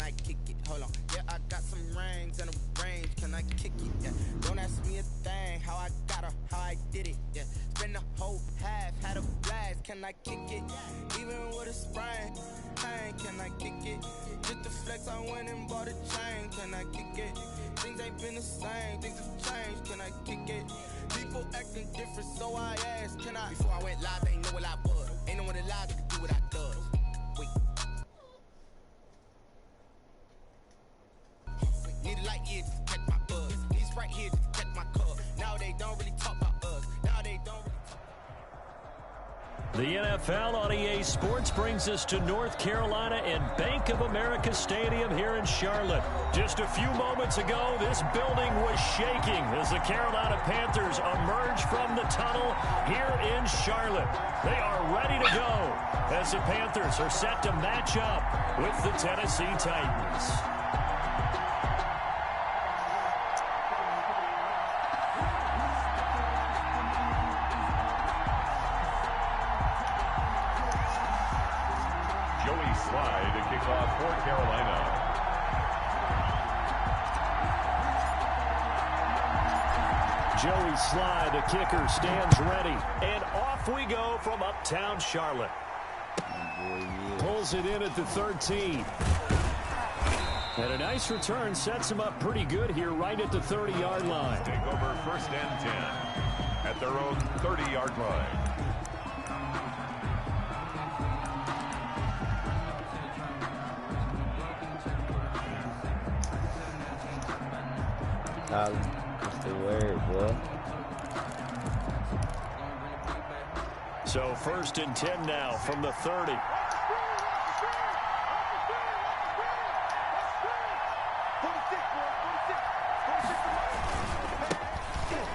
I kick it? Hold on. Yeah, I got some rings and a range. Can I kick it? Yeah. Don't ask me a thing. How I got her, how I did it. Yeah. Spend the whole half, had a blast. Can I kick it? Even with a sprain. Hey, can I kick it? Just the flex, I went and bought a chain. Can I kick it? Things ain't been the same. Things have changed. Can I kick it? People acting different, so I asked, can I? Before I went live, they ain't know what I was. Ain't no one alive that could do what I does. Wait. Need a light here just to catch my buzz. Need Sprite here just to catch my cup. Now they don't really talk about us. Now they don't really talk. The NFL on EA Sports brings us to North Carolina and Bank of America Stadium here in Charlotte. Just a few moments ago, this building was shaking as the Carolina Panthers emerge from the tunnel here in Charlotte. They are ready to go as the Panthers are set to match up with the Tennessee Titans. Slide to kick off for Carolina. Joey Slide, the kicker, stands ready. And off we go from uptown Charlotte. Pulls it in at the 13. And a nice return sets him up pretty good here right at the 30-yard line. Take over 1st and 10 at their own 30-yard line. What's the word, boy? So 1st and 10 now from the 30.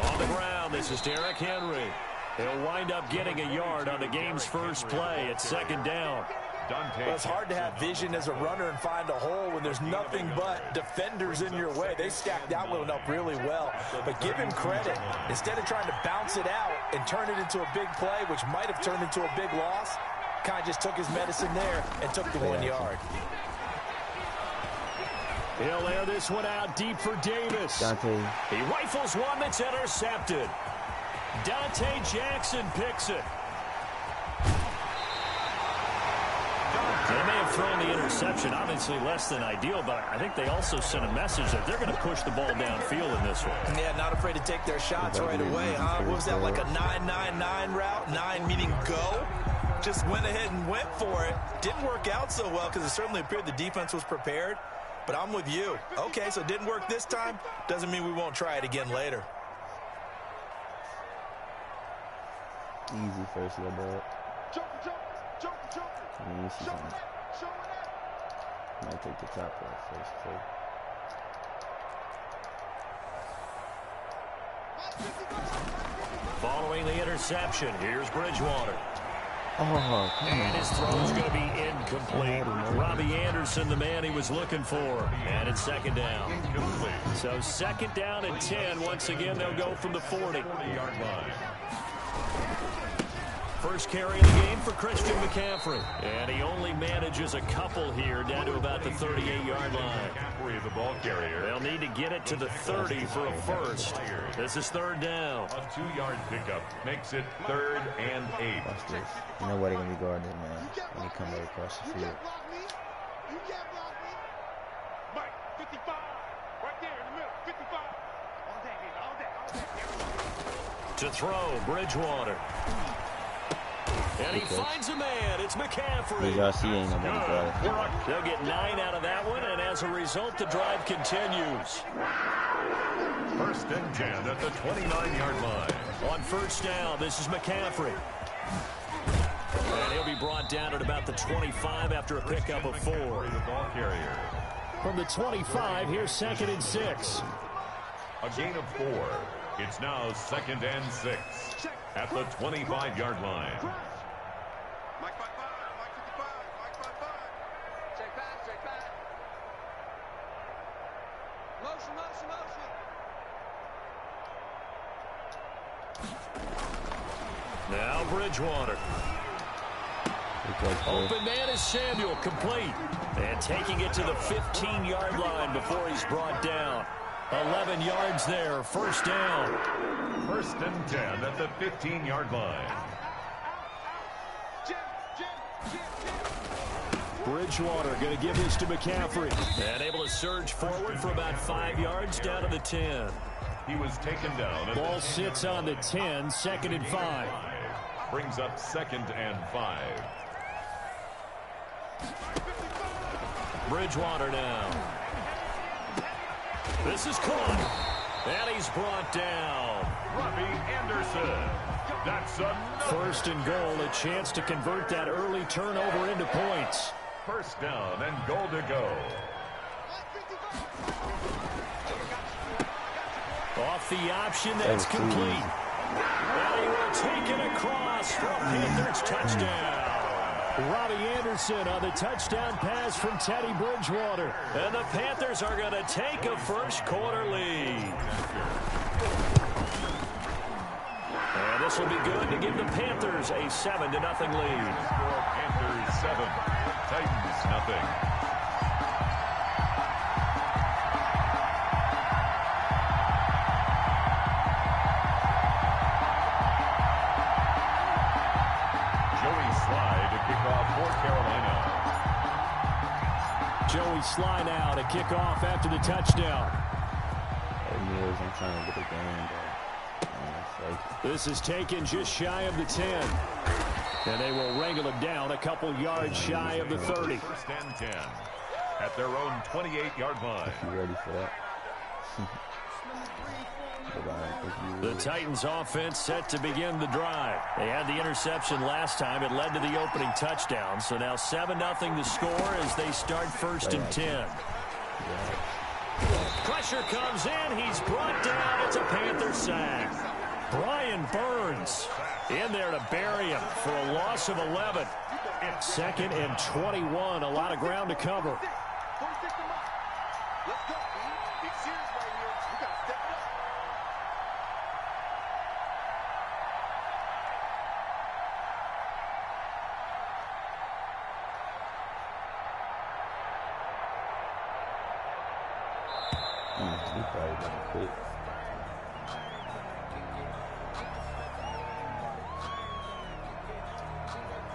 On the ground, this is Derrick Henry. He'll wind up getting a yard on the game's first play at 2nd down. Well, it's hard to have vision as a runner and find a hole when there's nothing but defenders in your way. They stacked that one up really well. But give him credit. Instead of trying to bounce it out and turn it into a big play, which might have turned into a big loss, kind of just took his medicine there and took the 1 yard. He'll air this one out deep for Davis. He rifles one that's intercepted. Dante Jackson picks it. They may have thrown the interception, obviously less than ideal, but I think they also sent a message that they're going to push the ball downfield in this one. Yeah, not afraid to take their shots right away, huh? What was that, like a 9-9-9 route? 9 meaning go? Just went ahead and went for it. Didn't work out so well because it certainly appeared the defense was prepared, but I'm with you. Okay, so it didn't work this time. Doesn't mean we won't try it again later. Easy first little ball. Might take the top off first, too. Following the interception, here's Bridgewater. Oh, and his throw's going to be incomplete. Robbie Anderson, the man he was looking for. And it's 2nd down. Incomplete. So 2nd down and 10. Once again, they'll go from the 40-yard line. First carry of the game for Christian McCaffrey. And he only manages a couple here down to about the 38-yard line. McCaffrey, the ball carrier. They'll need to get it to the 30 for a first. This is 3rd down. A 2-yard pickup makes it 3rd and 8. Watch this. You know what they're going to be guarding, man, when he comes right across the field. Mike, 55. Right there in the middle. 55. All day. To throw, Bridgewater. And he finds a man. It's McCaffrey. They'll get 9 out of that one, and as a result, the drive continues. 1st and 10 at the 29-yard line. On 1st down, this is McCaffrey. And he'll be brought down at about the 25 after a pickup of 4. The ball carrier. From the 25, here's 2nd and 6. A gain of 4. It's now 2nd and 6 at the 25-yard line. Mike 55, Mike 55, Mike 55. Check back. Motion. Now Bridgewater. Open man is Samuel, complete. And taking it to the 15-yard line before he's brought down. 11 yards there, first down. First and 10 at the 15-yard line. Bridgewater going to give this to McCaffrey. And able to surge forward for about 5 yards down to the 10. He was taken down. Ball sits on the 10, 2nd and 5. Brings up 2nd and 5. Bridgewater now. This is caught. And he's brought down. Robbie Anderson. That's another. First and goal, a chance to convert that early turnover into points. First down and goal to go. Off the option, that's complete. And he will take it across for a Panthers touchdown. Robbie Anderson on the touchdown pass from Teddy Bridgewater. And the Panthers are going to take a first-quarter lead. And this will be good to give the Panthers a 7-0 lead. Panthers 7, Titans nothing. Joey Sly now to kick off after the touchdown. I'm trying to get a game, but this is taken just shy of the 10. And they will wrangle him down a couple yards shy of the 30. First and 10 at their own 28-yard line. You ready for that? The Titans offense set to begin the drive. They had the interception last time. It led to the opening touchdown. So now 7-0 the score as they start first and 10. Pressure comes in. He's brought down. It's a Panther sack. Brian Burns in there to bury him for a loss of 11. 2nd and 21. A lot of ground to cover.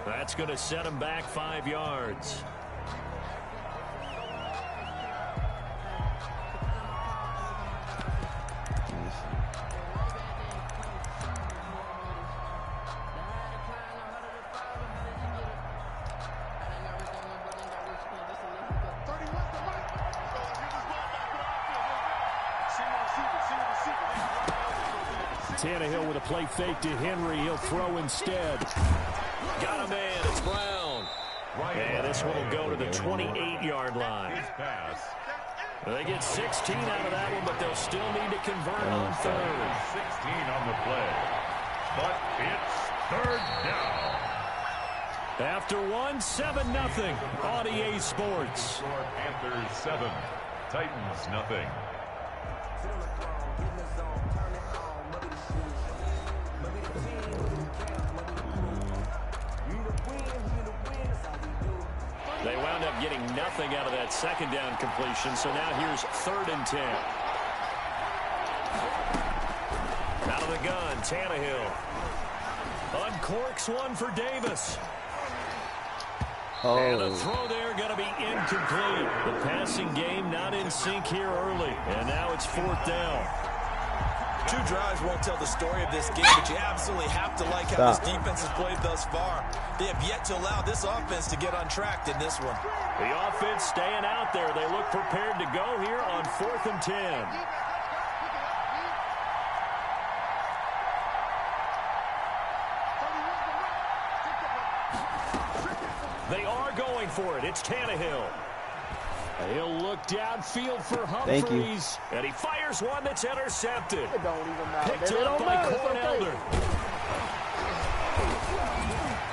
That's going to set him back 5 yards. Tannehill with a play fake to Henry. He'll throw instead. Got a man. It's Brown. And this one will go to the 28-yard line. They get 16 out of that one, but they'll still need to convert on third. 16 on the play. But it's third down. After one, 7-0 on EA Sports. Panthers 7, Titans nothing. They wound up getting nothing out of that second down completion, so now here's 3rd and 10. Out of the gun, Tannehill. Uncorks one for Davis. And a throw there going to be incomplete. The passing game not in sync here early, and now it's 4th down. 2 drives won't tell the story of this game, but you absolutely have to like how this defense has played thus far. They have yet to allow this offense to get untracked in this one. The offense staying out there. They look prepared to go here on 4th and 10. They are going for it. It's Tannehill. He'll look downfield for Humphries. And he fires one that's intercepted. It don't even matter. Picked up by Corn Elder.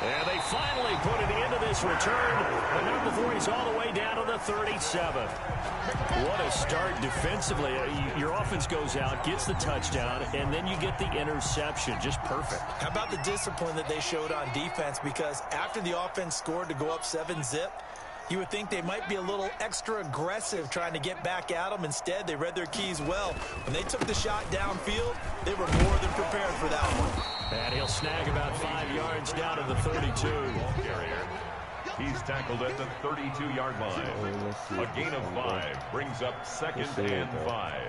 And they finally put an end to this return, but not before he's all the way down to the 37. What a start defensively. Your offense goes out, gets the touchdown, and then you get the interception. Just perfect. How about the discipline that they showed on defense? Because after the offense scored to go up 7-zip, you would think they might be a little extra aggressive trying to get back at them. Instead, they read their keys well. When they took the shot downfield, they were more than prepared for that one. And he'll snag about 5 yards down to the 32. He's tackled at the 32-yard line. A gain of 5 brings up 2nd and 5.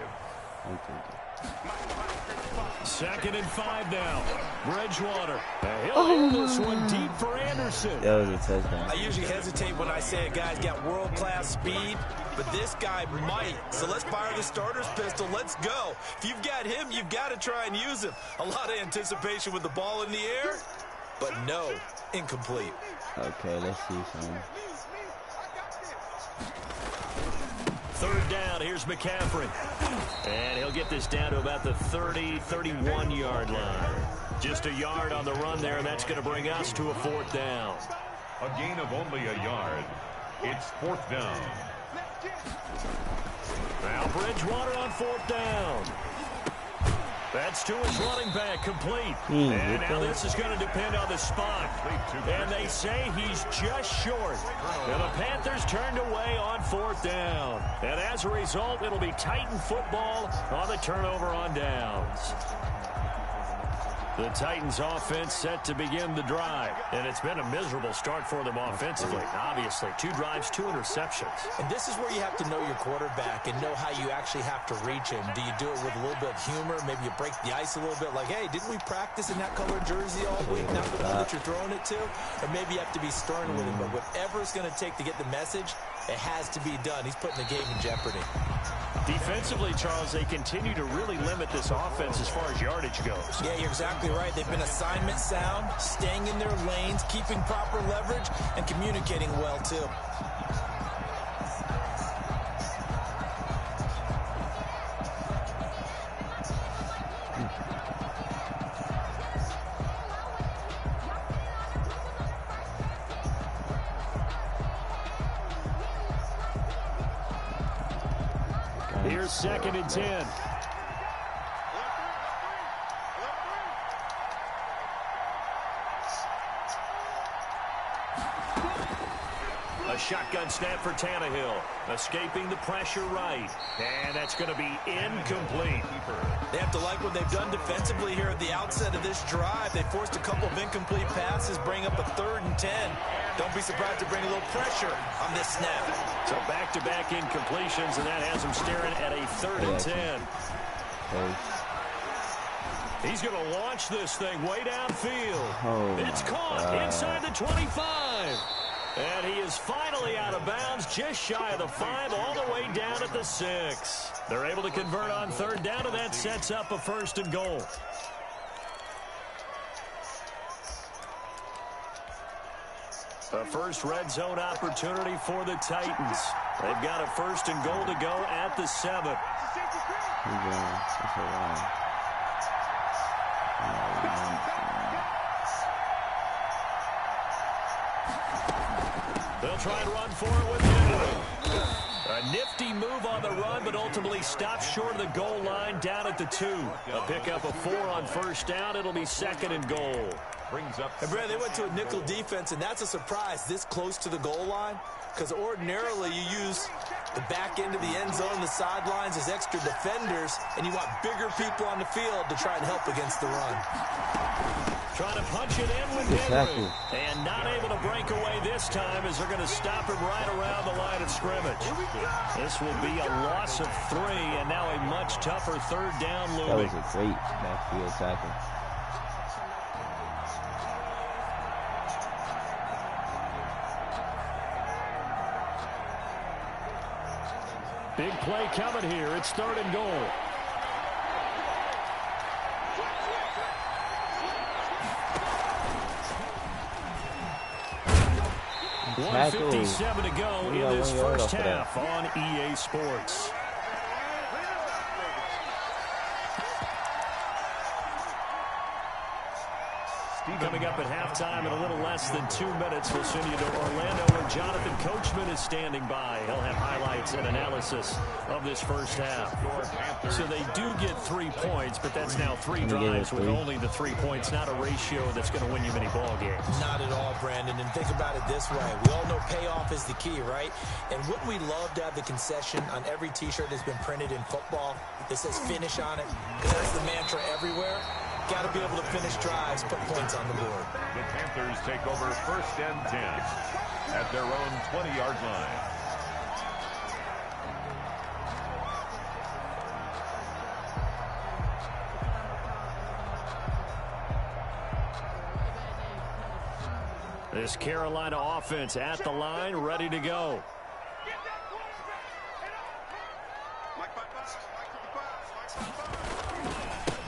2nd and 5 now. Bridgewater. He'll hit this one deep for Anderson. That was a touchdown. I usually hesitate when I say a guy's got world-class speed, but this guy might. So let's fire the starter's pistol. Let's go. If you've got him, you've got to try and use him. A lot of anticipation with the ball in the air, but no, incomplete. Okay, let's see some. 3rd down, here's McCaffrey. And he'll get this down to about the 30, 31-yard line. Just a yard on the run there, and that's going to bring us to a 4th down. A gain of only a yard. It's 4th down. Now Bridgewater on 4th down. That's to his running back, complete. And now this is going to depend on the spot. And they say he's just short. And the Panthers turned away on 4th down. And as a result, it'll be Titan football on the turnover on downs. The Titans offense set to begin the drive. And it's been a miserable start for them offensively. Obviously, 2 drives, 2 interceptions. And this is where you have to know your quarterback and know how you actually have to reach him. Do you do it with a little bit of humor? Maybe you break the ice a little bit like, hey, didn't we practice in that colored jersey all week? Not the one that you're throwing it to? Or maybe you have to be stern with him. But whatever it's going to take to get the message, it has to be done. He's putting the game in jeopardy. Defensively, Charles, they continue to really limit this offense as far as yardage goes. Yeah, you're exactly right. They've been assignment sound, staying in their lanes, keeping proper leverage, and communicating well, too. Here's 2nd and 10. A shotgun snap for Tannehill. Escaping the pressure right. And that's going to be incomplete. They have to like what they've done defensively here at the outset of this drive. They forced a couple of incomplete passes, bring up a 3rd and 10. Don't be surprised to bring a little pressure on this snap. So back-to-back incompletions, and that has them staring at a 3rd and 10. He's going to launch this thing way downfield. It's caught inside the 25. And he is finally out of bounds, just shy of the 5, all the way down at the 6. They're able to convert on 3rd down, and that sets up a 1st and goal. A first red zone opportunity for the Titans. They've got a 1st and goal to go at the 7. They'll try and run for it with Henry. A nifty move on the run, but ultimately stops short of the goal line down at the 2. A pickup of 4 on 1st down. It'll be 2nd and goal. Brings up. And Brad, they went to a nickel defense, and that's a surprise this close to the goal line, because ordinarily you use the back end of the end zone, the sidelines as extra defenders, and you want bigger people on the field to try and help against the run. Trying to punch it in with Henry. And not able to break away this time as they're going to stop him right around the line of scrimmage. This will be a loss of 3, and now a much tougher 3rd down looming. That was a great backfield tackle. Big play coming here. It's 3rd and goal. .157 to go in this first half on EA Sports. Coming up at halftime in a little less than 2 minutes, we'll send you to Orlando, and Jonathan Coachman is standing by. He'll have highlights and analysis of this first half. So they do get 3 points, but that's now 3 drives with only the 3 points, not a ratio that's going to win you many ball games. Not at all, Brandon. And think about it this way. We all know payoff is the key, right? And wouldn't we love to have the concession on every T-shirt that's been printed in football that says finish on it? Because that's the mantra everywhere. Got to be able to finish drives, put points on the board. The Panthers take over 1st and 10 at their own 20-yard line. This Carolina offense at the line, ready to go.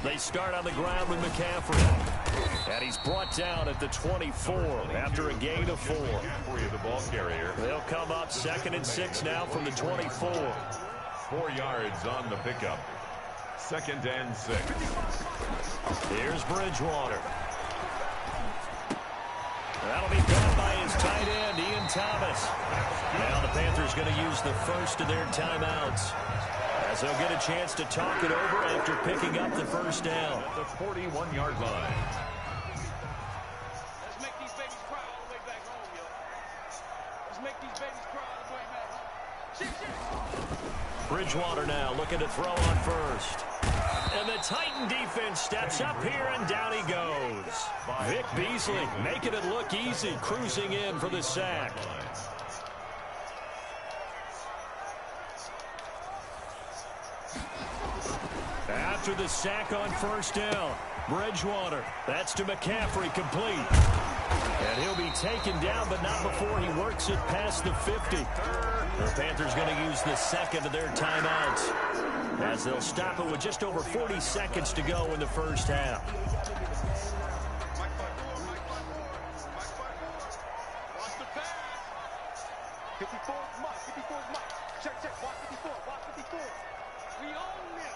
They start on the ground with McCaffrey. And he's brought down at the 24 after a gain of 4. The ball carrier. They'll come up 2nd and 6 now from the 24. 4 yards on the pickup. 2nd and 6. Here's Bridgewater. That'll be caught by his tight end, Ian Thomas. Now the Panthers going to use the first of their timeouts, as they'll get a chance to talk it over after picking up the first down. The 41-yard line. Let's make these babies cry all the way back home, yo. Let's make these babies cry all the way back home. Bridgewater now looking to throw on first. And the Titan defense steps up here, and down he goes. Vic Beasley making it look easy, cruising in for the sack. After the sack on first down, Bridgewater, that's to McCaffrey, complete. And he'll be taken down, but not before he works it past the 50. The Panthers going to use the second of their timeouts, as they'll stop it with just over 40 seconds to go in the first half. Watch the pass. 54 is Mike. 54 is Mike. Check, check. Watch 54. Watch 54. We own them.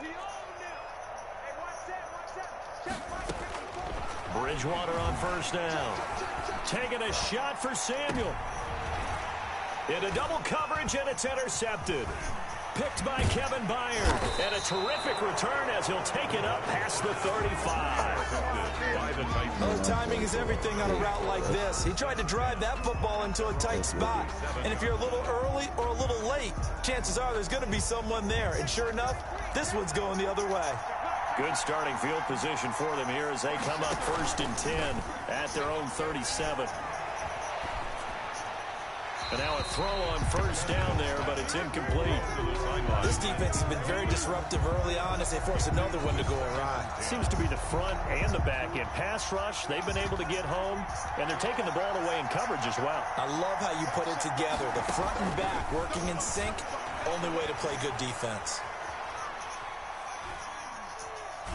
We own them. Hey, watch that. Watch that. Check, Mike. 54. Bridgewater on first down. Taking a shot for Samuel. Into double coverage, and it's intercepted. Picked by Kevin Byard. And a terrific return as he'll take it up past the 35. Oh, timing is everything on a route like this. He tried to drive that football into a tight spot. And if you're a little early or a little late, chances are there's going to be someone there. And sure enough, this one's going the other way. Good starting field position for them here as they come up 1st and 10 at their own 37. And now a throw on first down there, but it's incomplete. This defense has been very disruptive early on as they force another one to go awry. Seems to be the front and the back end. Pass rush, they've been able to get home, and they're taking the ball away in coverage as well. I love how you put it together. The front and back working in sync, only way to play good defense.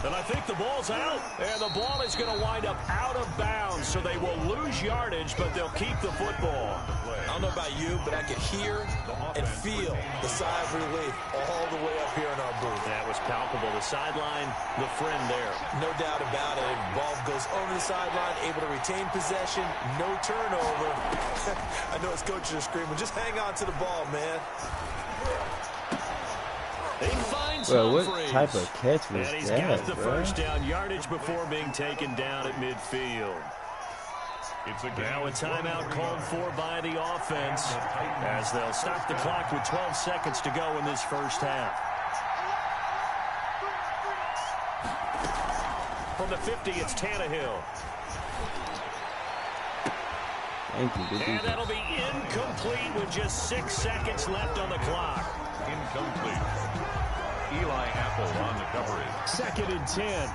And I think the ball's out, and the ball is going to wind up out of bounds, so they will lose yardage, but they'll keep the football. I don't know about you, but I could hear and feel the sigh of relief all the way up here in our booth. That was palpable. The sideline, the friend there. No doubt about it. Ball goes over the sideline, able to retain possession, no turnover. I know his coaches are screaming, just hang on to the ball, man. He finds What Humphreys. type of catch was and he's that, got the bro? first down yardage before being taken down at midfield. Now a timeout called for by the offense, as they'll stop the clock with 12 seconds to go in this first half. From the 50, it's Tannehill. Thank you, good And defense. that'll be incomplete with just 6 seconds left on the clock. Incomplete. Eli Apple on the coverage. 2nd and 10.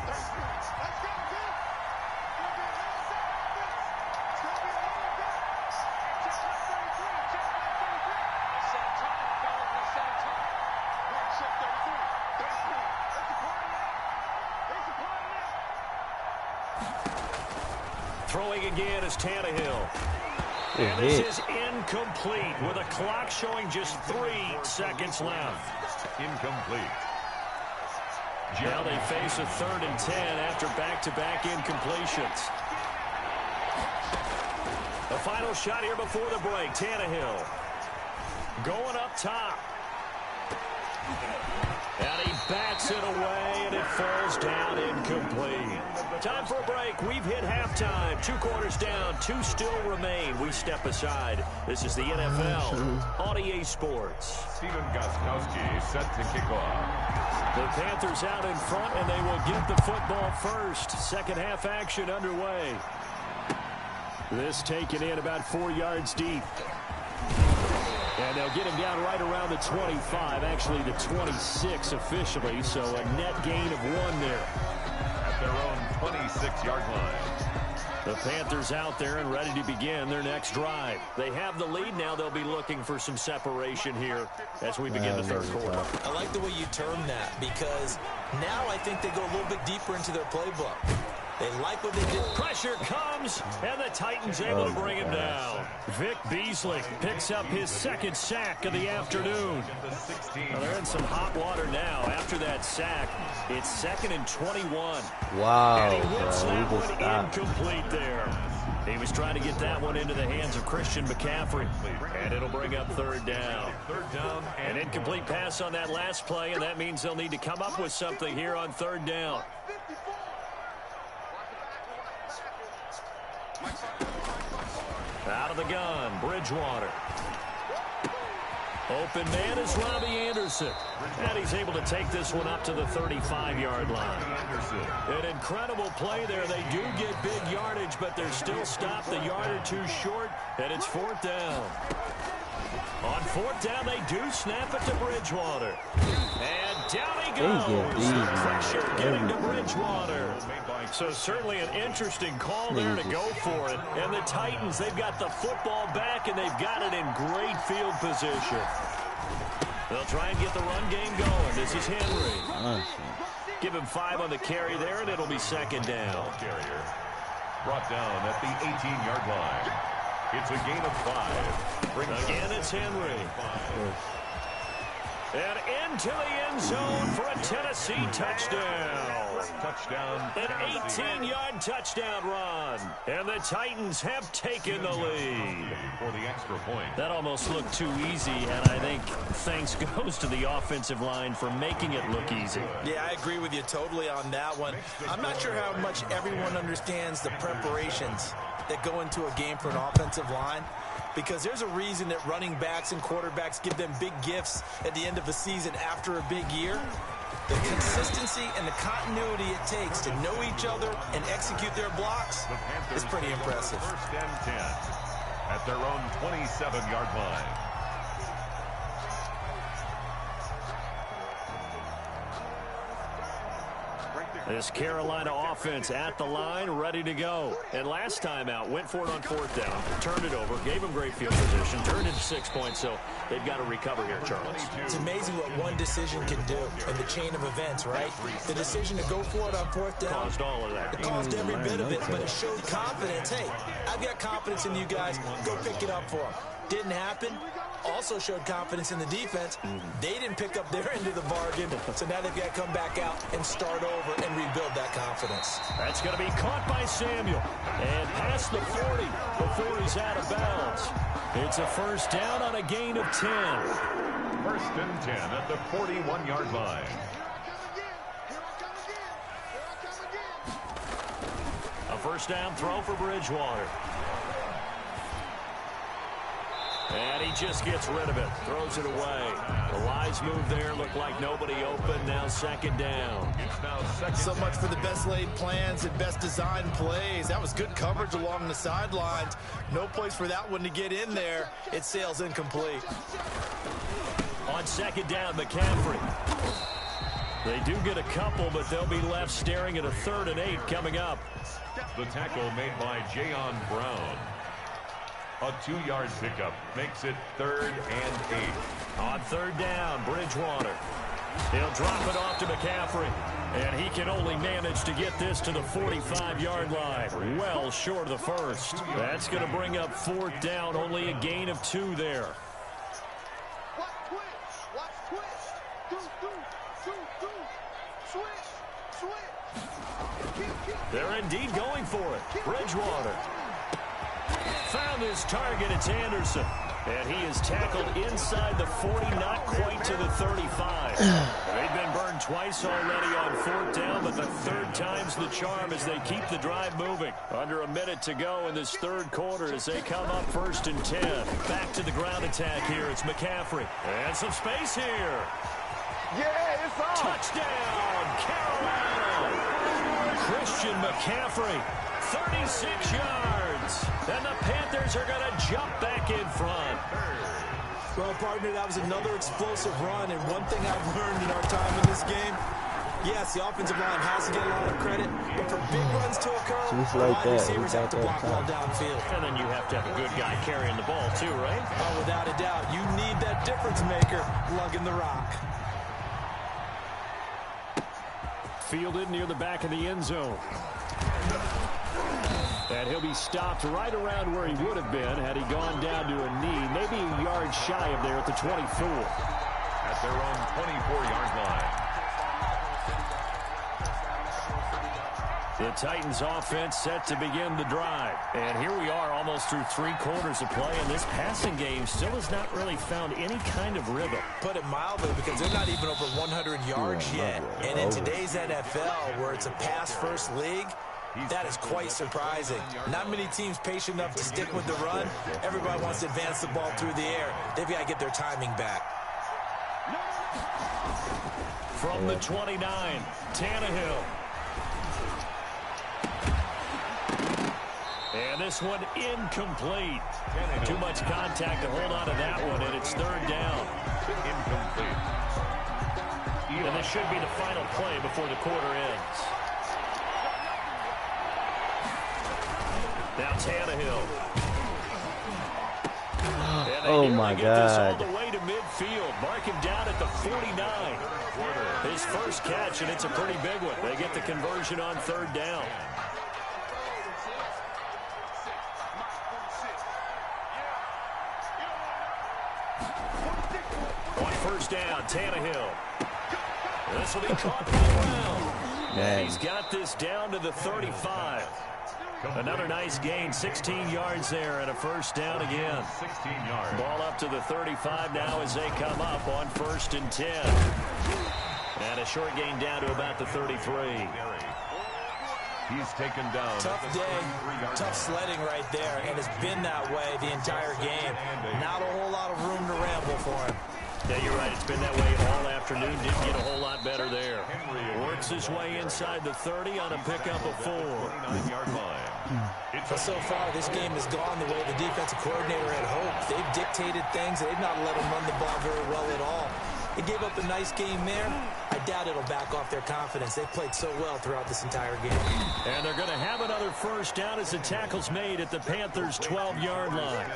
Throwing again is Tannehill. And this is incomplete with a clock showing just 3 seconds left. Incomplete. Now they face a 3rd and 10 after back-to-back incompletions. The final shot here before the break. Tannehill going up top. And he bats it away, and it falls down incomplete. Time for a break. We've hit halftime. 2 quarters down. 2 still remain. We step aside. This is the NFL on EA Sports. Steven Gostkowski set to kick off. The Panthers out in front, and they will get the football first. Second half action underway. This taken in about 4 yards deep. And they'll get him down right around the 25, actually the 26 officially, so a net gain of 1 there. At their own 26-yard line. The Panthers out there and ready to begin their next drive. They have the lead now. They'll be looking for some separation here as we begin the 3rd quarter. I like the way you term that because now I think they go a little bit deeper into their playbook. They like what they did. Pressure comes, and the Titans able to bring him down. Vic Beasley picks up his 2nd sack of the afternoon. Well, they're in some hot water now. After that sack, it's 2nd and 21. Wow, and he whips that bro, one incomplete there. He was trying to get that one into the hands of Christian McCaffrey, and it'll bring up 3rd down. An incomplete pass on that last play, and that means they'll need to come up with something here on 3rd down. Out of the gun, Bridgewater. Open man is Robbie Anderson. And he's able to take this one up to the 35-yard line. An incredible play there. They do get big yardage, but they're still stopped a yard or 2 short, and it's 4th down. On 4th down, they do snap it to Bridgewater. And down he goes. Pressure getting to Bridgewater. So certainly an interesting call there to go for it. And the Titans, they've got the football back, and they've got it in great field position. They'll try and get the run game going. This is Henry. Give him 5 on the carry there, and it'll be 2nd down. Carrier brought down at the 18-yard line. It's a gain of 5. Again, it's Henry. And into the end zone for a Tennessee touchdown. An 18-yard touchdown run. And the Titans have taken the lead. For the extra point. That almost looked too easy, and I think thanks goes to the offensive line for making it look easy. Yeah, I agree with you totally on that one. I'm not sure how much everyone understands the preparations that go into a game for an offensive line, because there's a reason that running backs and quarterbacks give them big gifts at the end of a season after a big year. The consistency and the continuity it takes to know each other and execute their blocks is pretty impressive. 1st and 10 at their own 27-yard line. This Carolina offense at the line, ready to go. And last time out, went for it on 4th down, turned it over, gave them great field position, turned into 6 points, so they've got to recover here, Charles. It's amazing what one decision can do in the chain of events, right? The decision to go for it on 4th down. Caused all of that. It caused every bit of it, but it showed confidence. Hey, I've got confidence in you guys. Go pick it up for them. Didn't happen. Also showed confidence in the defense. They didn't pick up their end of the bargain, so now they've got to come back out and start over and rebuild that confidence. That's going to be caught by Samuel and past the 40 before he's out of bounds. It's a 1st down on a gain of 10. 1st and 10 at the 41-yard line. A 1st down throw for Bridgewater. And he just gets rid of it, throws it away. The Lions move there, look like nobody open, now 2nd down. So much for the best laid plans and best designed plays. That was good coverage along the sidelines. No place for that one to get in there. It sails incomplete. On 2nd down, McCaffrey. They do get a couple, but they'll be left staring at a 3rd and 8 coming up. The tackle made by Jayon Brown. A 2-yard pickup makes it 3rd and 8. On 3rd down, Bridgewater. He'll drop it off to McCaffrey. And he can only manage to get this to the 45-yard line. Well short of the 1st. That's going to bring up 4th down. Only a gain of 2 there. They're indeed going for it. Bridgewater found his target. It's Anderson. And he is tackled inside the 40, not quite to the 35. They've been burned twice already on 4th down, but the 3rd time's the charm as they keep the drive moving. Under a minute to go in this 3rd quarter as they come up 1st and 10. Back to the ground attack here. It's McCaffrey. And some space here. Yeah, it's on. Touchdown, Carolina. Christian McCaffrey, 36 yards. And the Panthers are going to jump back in front. Well, partner, that was another explosive run. And one thing I've learned in our time in this game, yes, the offensive line has to get a lot of credit, but for big runs to occur, just like wide receivers have to that block well downfield. And then you have to have a good guy carrying the ball too, right? Oh, without a doubt. You need that difference maker lugging the rock. Fielded near the back of the end zone. And he'll be stopped right around where he would have been had he gone down to a knee, maybe a yard shy of there at the 24. At their own 24-yard line. The Titans offense set to begin the drive. And here we are almost through 3 quarters of play, and this passing game still has not really found any kind of rhythm. Put it mildly, because they're not even over 100 yards yet. And in today's NFL, where it's a pass-first league, that is quite surprising. Not many teams patient enough to stick with the run. Everybody wants to advance the ball through the air. They've got to get their timing back. From the 29, Tannehill. And this one incomplete. Too much contact to hold on to that one, and it's 3rd down. Incomplete. And this should be the final play before the quarter ends. Now Tannehill. Oh my God. All the way to midfield. Mark him down at the 49. His first catch, and it's a pretty big one. They get the conversion on 3rd down. On 1st down, Tannehill. This will be caught by Brown. And he's got this down to the 35. Another nice gain, 16 yards there, and a 1st down again. 16 yards. Ball up to the 35 now as they come up on 1st and 10. And a short gain down to about the 33. He's taken down. Tough day, tough sledding right there, and it's been that way the entire game. Not a whole lot of room to ramble for him. Yeah, you're right. It's been that way all afternoon. Didn't get a whole lot better there. Works his way inside the 30 on a pickup of 4. 49-yard line. But so far, this game has gone the way the defensive coordinator had hoped. They've dictated things. They've not let him run the ball very well at all. They gave up a nice game there. I doubt it'll back off their confidence. They've played so well throughout this entire game. And they're going to have another 1st down as the tackle's made at the Panthers' 12-yard line.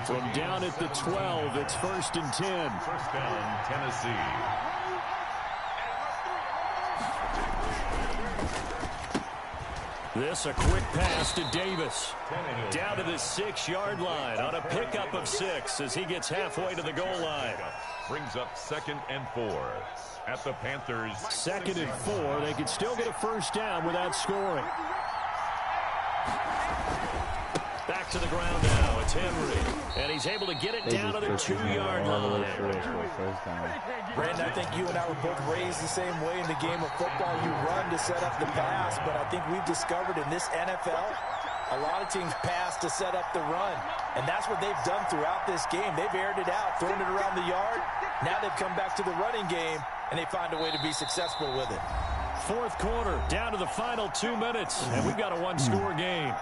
From down at the 12, it's 1st and 10. 1st down, Tennessee. This a quick pass to Davis. Down to the 6-yard line on a pickup of 6 as he gets halfway to the goal line. Brings up 2nd and 4 at the Panthers. 2nd and 4. They could still get a 1st down without scoring. Back to the ground now. It's Henry. And he's able to get it down to the 2-yard line. Brandon, I think you and I were both raised the same way in the game of football. You run to set up the pass, but I think we've discovered in this NFL, a lot of teams pass to set up the run. And that's what they've done throughout this game. They've aired it out, thrown it around the yard. Now they've come back to the running game, and they find a way to be successful with it. 4th quarter, down to the final 2 minutes, and we've got a 1-score game.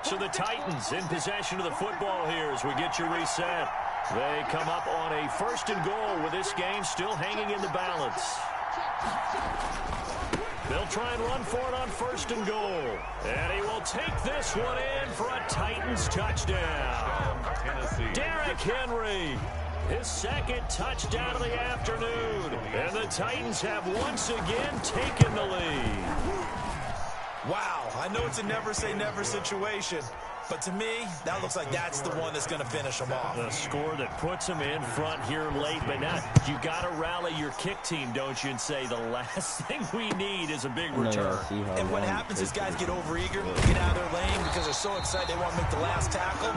So the Titans in possession of the football here as we get you reset. They come up on a 1st and goal with this game still hanging in the balance. They'll try and run for it on 1st and goal. And he will take this one in for a Titans touchdown. Derrick Henry, his 2nd touchdown of the afternoon. And the Titans have once again taken the lead. Wow, I know it's a never-say-never situation, But to me, that looks like that's the one that's going to finish them off. The score that puts them in front here late. But now you got to rally your kick team, don't you, and say the last thing we need is a big return. And what happens is guys get overeager, get out of their lane because they're so excited they want to make the last tackle.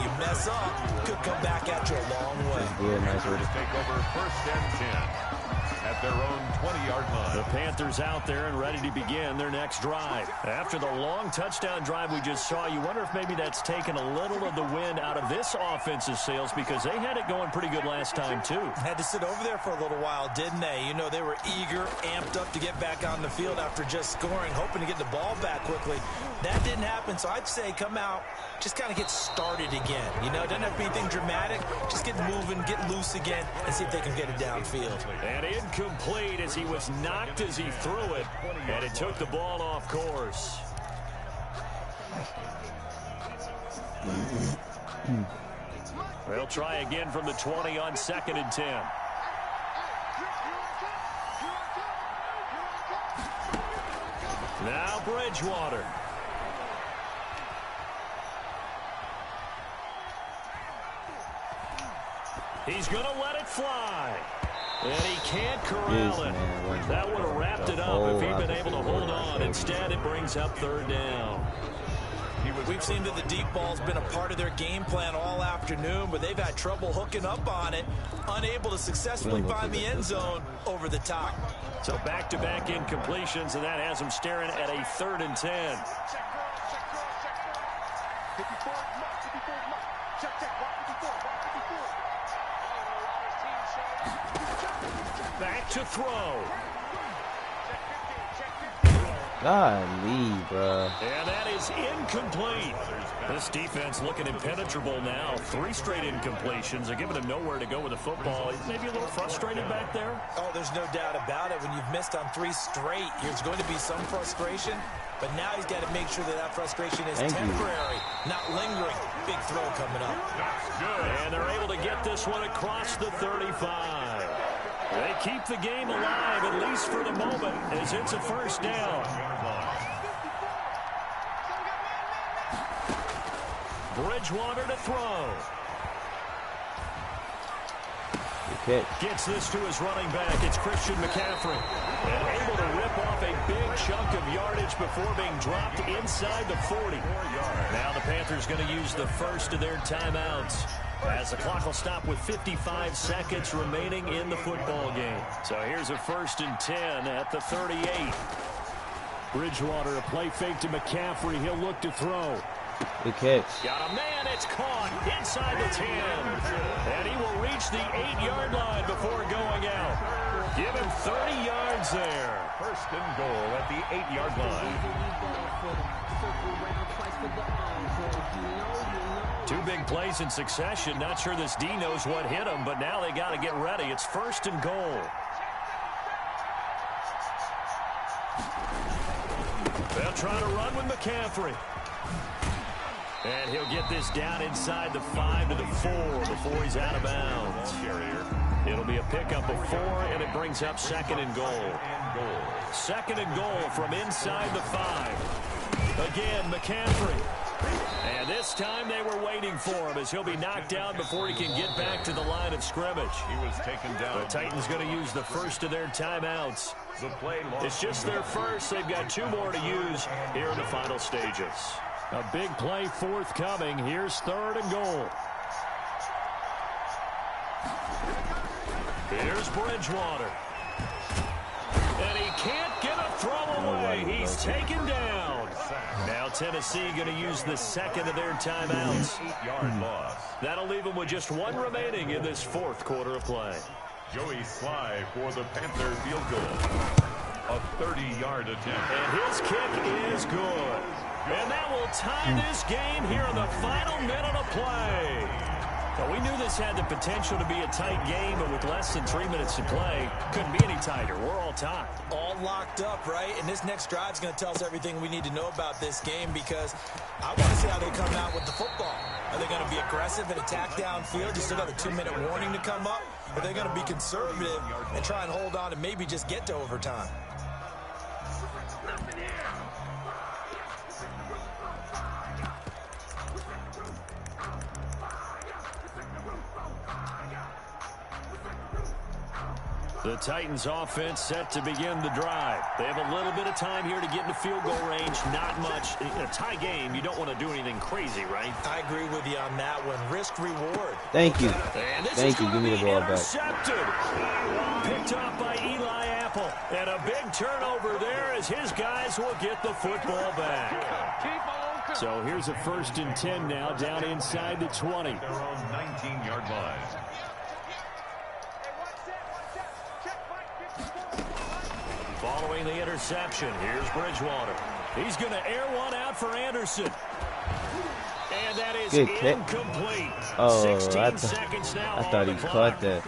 You mess up, could come back at you a long way. Yeah, nice way to take over 1st and 10. At their own 20-yard line. The Panthers out there and ready to begin their next drive. After the long touchdown drive we just saw, you wonder if maybe that's taken a little of the wind out of this offensive sails because they had it going pretty good last time, too. Had to sit over there for a little while, didn't they? You know, they were eager, amped up to get back on the field after just scoring, hoping to get the ball back quickly. That didn't happen, so I'd say come out, just kind of get started again. You know, it doesn't have to be anything dramatic. Just get moving, get loose again, and see if they can get it downfield. And incomplete as he was knocked as he threw it, and it took the ball off course. They'll try again from the 20 on 2nd and 10. Now Bridgewater. He's going to let it fly. And he can't corral it. That would have wrapped it up if he'd been able to hold on. Instead, it brings up 3rd down. We've seen that the deep ball's been a part of their game plan all afternoon, but they've had trouble hooking up on it, unable to successfully find the end zone over the top. So back-to-back incompletions, and that has them staring at a 3rd and 10. Back to throw. Golly, bro. And that is incomplete. This defense looking impenetrable now. 3 straight incompletions. They're giving him nowhere to go with the football. Maybe a little frustrated back there. Oh, there's no doubt about it. When you've missed on 3 straight, there's going to be some frustration. But now he's got to make sure that that frustration is temporary, not lingering. Big throw coming up. That's good. And they're able to get this one across the 35. They keep the game alive, at least for the moment, as it's a 1st down. Bridgewater to throw. Gets this to his running back. It's Christian McCaffrey. And able to rip off a big chunk of yardage before being dropped inside the 40. Now the Panthers going to use the first of their timeouts, as the clock will stop with 55 seconds remaining in the football game. So here's a 1st and 10 at the 38. Bridgewater, a play fake to McCaffrey. He'll look to throw. Good catch. Got a man. It's caught inside the 10. And he will reach the 8-yard line before going out. Give him 30 yards there. 1st and goal at the 8-yard line. 2 big plays in succession. Not sure this D knows what hit him, but now they got to get ready. It's 1st and goal. They'll try to run with McCaffrey. And he'll get this down inside the 5 to the 4 before he's out of bounds. It'll be a pickup of 4, and it brings up 2nd and goal. 2nd and goal from inside the 5. Again, McCaffrey. And this time they were waiting for him, as he'll be knocked down before he can get back to the line of scrimmage. He was taken down. The Titans going to use the first of their timeouts. It's just their first. They've got 2 more to use here in the final stages. A big play forthcoming. Here's 3rd and goal. Here's Bridgewater. And he can't get a throw away. He's taken down. Now Tennessee going to use the 2nd of their timeouts. 8-yard loss. That'll leave them with just 1 remaining in this 4th quarter of play. Joey Sly for the Panther field goal. A 30-yard attempt. And his kick is good. And that will tie this game here in the final minute of play. Well, we knew this had the potential to be a tight game, but with less than 3 minutes to play, couldn't be any tighter. We're all tied. All locked up, right? And this next drive is going to tell us everything we need to know about this game, because I want to see how they come out with the football. Are they going to be aggressive and attack downfield? You still got a 2-minute warning to come up? Or are they going to be conservative and try and hold on and maybe just get to overtime? The Titans offense set to begin the drive. They have a little bit of time here to get into field goal range. Not much. In a tie game, you don't want to do anything crazy, right? I agree with you on that one. Risk reward. Thank you. Thank you. Give me the ball back. Picked off by Eli Apple. And a big turnover there as his guys will get the football back. So here's a 1st and 10 now down inside the 20. Their own 19-yard line. Following the interception, here's Bridgewater. He's going to air one out for Anderson. And that is incomplete. Oh, 16 seconds now. I thought he caught that.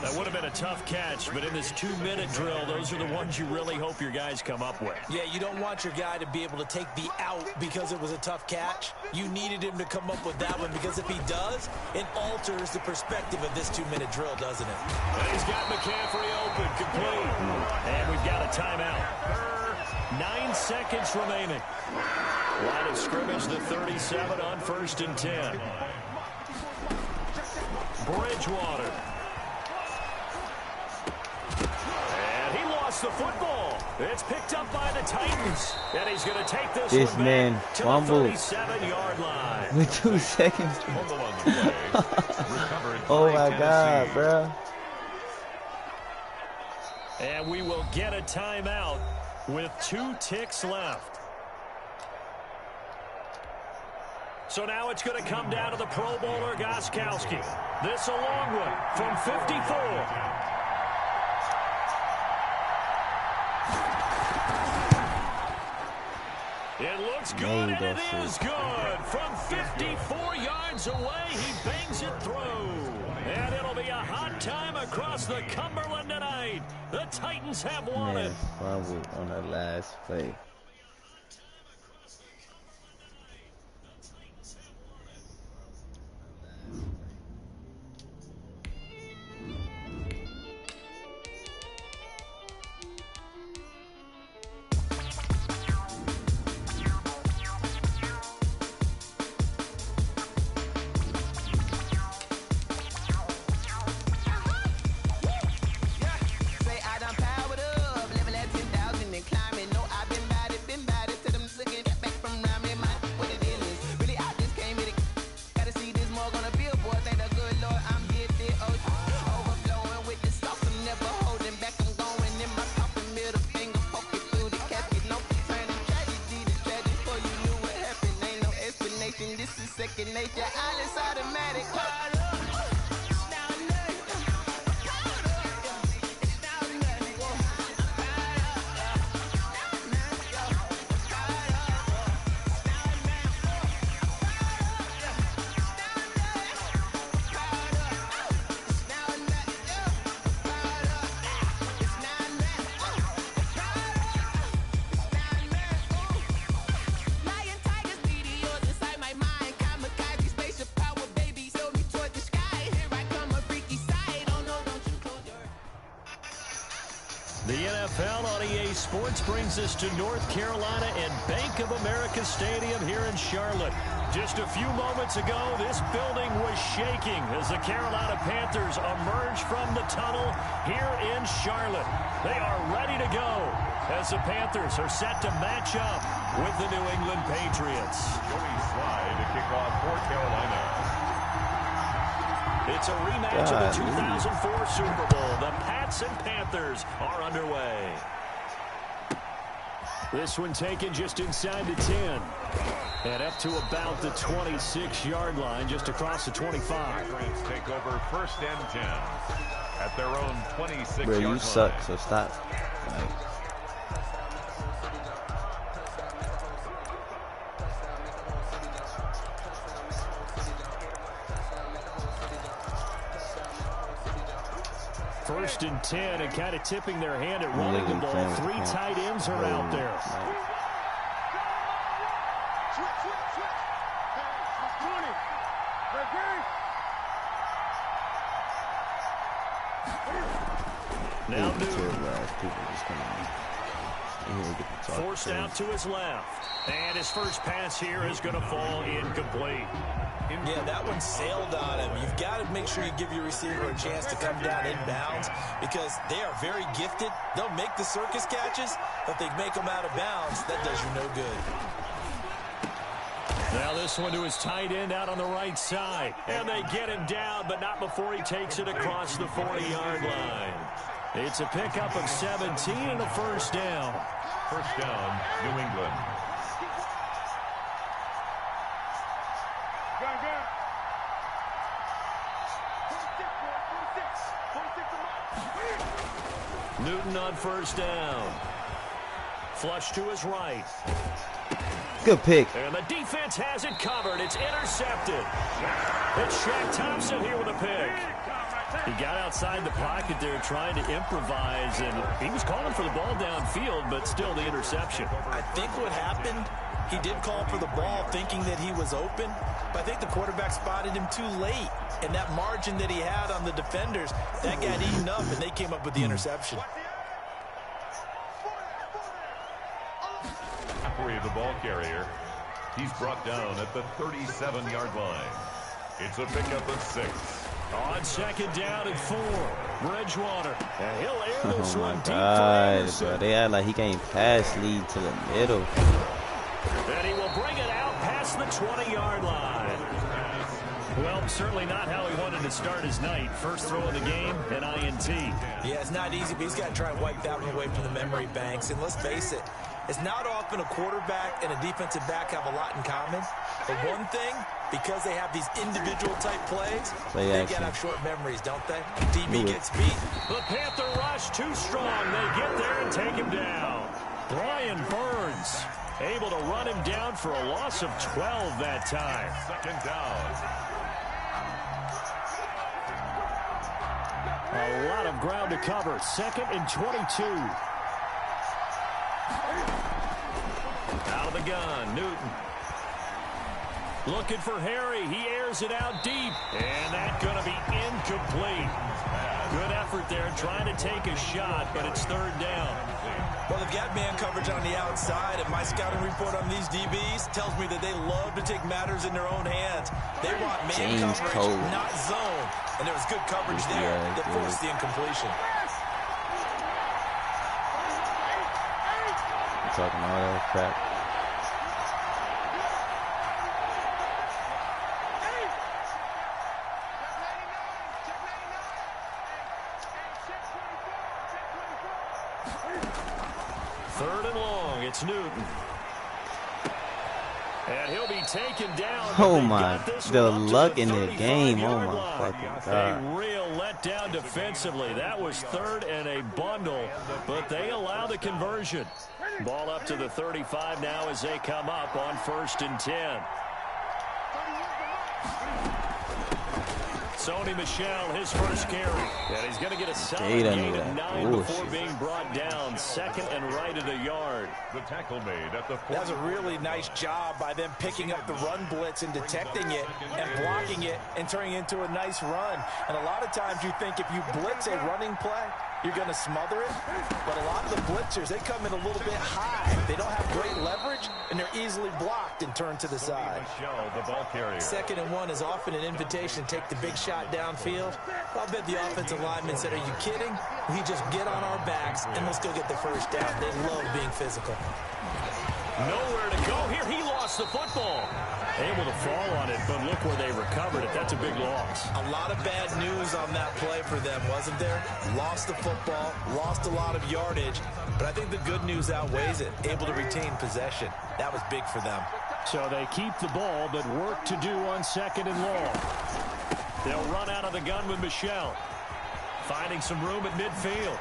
That would have been a tough catch, but in this 2-minute drill, those are the ones you really hope your guys come up with. Yeah, you don't want your guy to be able to take the out because it was a tough catch. You needed him to come up with that one because if he does, it alters the perspective of this 2-minute drill, doesn't it? And he's got McCaffrey open, complete. And we've got a timeout. 9 seconds remaining. Line of scrimmage, the 37 on 1st and 10. Bridgewater. And he lost the football. It's picked up by the Titans. And he's going to take this one man back to fumbled the 37-yard line. with 2 seconds. Oh, my God, bro. And we will get a timeout with 2 ticks left. So now it's going to come down to the Pro Bowler Gostkowski. This a long one from 54. It looks good, and it is good. From 54 yards away, he bangs it through. And it'll be a hot time across the Cumberland tonight. The Titans have won it. Fumbled on the last play. The NFL on EA Sports brings us to North Carolina and Bank of America Stadium here in Charlotte. Just a few moments ago, this building was shaking as the Carolina Panthers emerge from the tunnel here in Charlotte. They are ready to go as the Panthers are set to match up with the New England Patriots. Joey Slye to kick off for Carolina. It's a rematch of the 2004 Super Bowl. The Pats and Panthers are underway. This one taken just inside the 10. And up to about the 26-yard line, just across the 25. Patriots take over 1st and 10 at their own 26-yard Bro, line. you suck, so stop. Like, First and 10, and kind of tipping their hand at running the ball. 3 tight ends are out there. now, dude. People just coming in. Forced out to his left. And his first pass here is going to fall incomplete. Yeah, that one sailed on him. You've got to make sure you give your receiver a chance to come down inbounds because they are very gifted. They'll make the circus catches, but if they make them out of bounds, that does you no good. Now this one to his tight end out on the right side. And they get him down, but not before he takes it across the 40-yard line. It's a pickup of 17 and a first down. First down, New England. Newton on first down. Flush to his right. Good pick. And the defense has it covered. It's intercepted. It's Shaq Thompson here with a pick. He got outside the pocket there trying to improvise, and he was calling for the ball downfield, but still the interception. I think what happened, he did call for the ball thinking that he was open, but I think the quarterback spotted him too late. And that margin that he had on the defenders, that got eaten up, and they came up with the interception. Halfway the ball carrier. He's brought down at the 37-yard line. It's a pickup of 6. On second down and 4, Bridgewater. And he'll air this one deep for Bro, they act like he can't pass lead to the middle. And he will bring it out past the 20-yard line. Well, certainly not how he wanted to start his night. First throw of the game, an INT. Yeah, it's not easy, but he's got to try and wipe that one away from the memory banks. And let's face it, it's not often a quarterback and a defensive back have a lot in common. But one thing, because they have these individual type plays, they got to have short memories, don't they? DB gets beat. The Panther rush too strong. They get there and take him down. Brian Burns able to run him down for a loss of 12 that time. Second down. A lot of ground to cover. Second and 22. Out of the gun, Newton. Looking for Harry. He airs it out deep. And that's going to be incomplete. Good effort there trying to take a shot, but it's third down. Well, they've got man coverage on the outside, and my scouting report on these DBs tells me that they love to take matters in their own hands. They want man coverage, not zone. And there was good coverage there that forced the incompletion. I'm talking all that crap. Third and long, it's Newton. And he'll be taken down. Oh my, the luck in the game. Oh my fucking God. A real letdown defensively. That was third and a bundle, but they allow the conversion. Ball up to the 35 now as they come up on 1st and 10. Sony Michel, his first carry. And he's going to get a solid gain of 9 before being brought down. Second and right at a yard. The tackle made at the 40. That's a really nice job by them picking up the run blitz and detecting it and blocking it and turning it into a nice run. And a lot of times you think if you blitz a running play, you're going to smother it. But a lot of the blitzers, they come in a little bit high. They don't have great leverage, and they're easily blocked and turned to the side. The ball carrier. 2nd and 1 is often an invitation to take the big shot downfield. I'll bet the offensive lineman said, are you kidding? We just get on our backs, and let's go get the first down. They love being physical. Nowhere to go here. He lost the football. Able to fall on it, but look where they recovered it. That's a big loss. A lot of bad news on that play for them, wasn't there? Lost the football, lost a lot of yardage, but I think the good news outweighs it. Able to retain possession. That was big for them. So they keep the ball, but work to do on 2nd and long. They'll run out of the gun with Michel. Finding some room at midfield.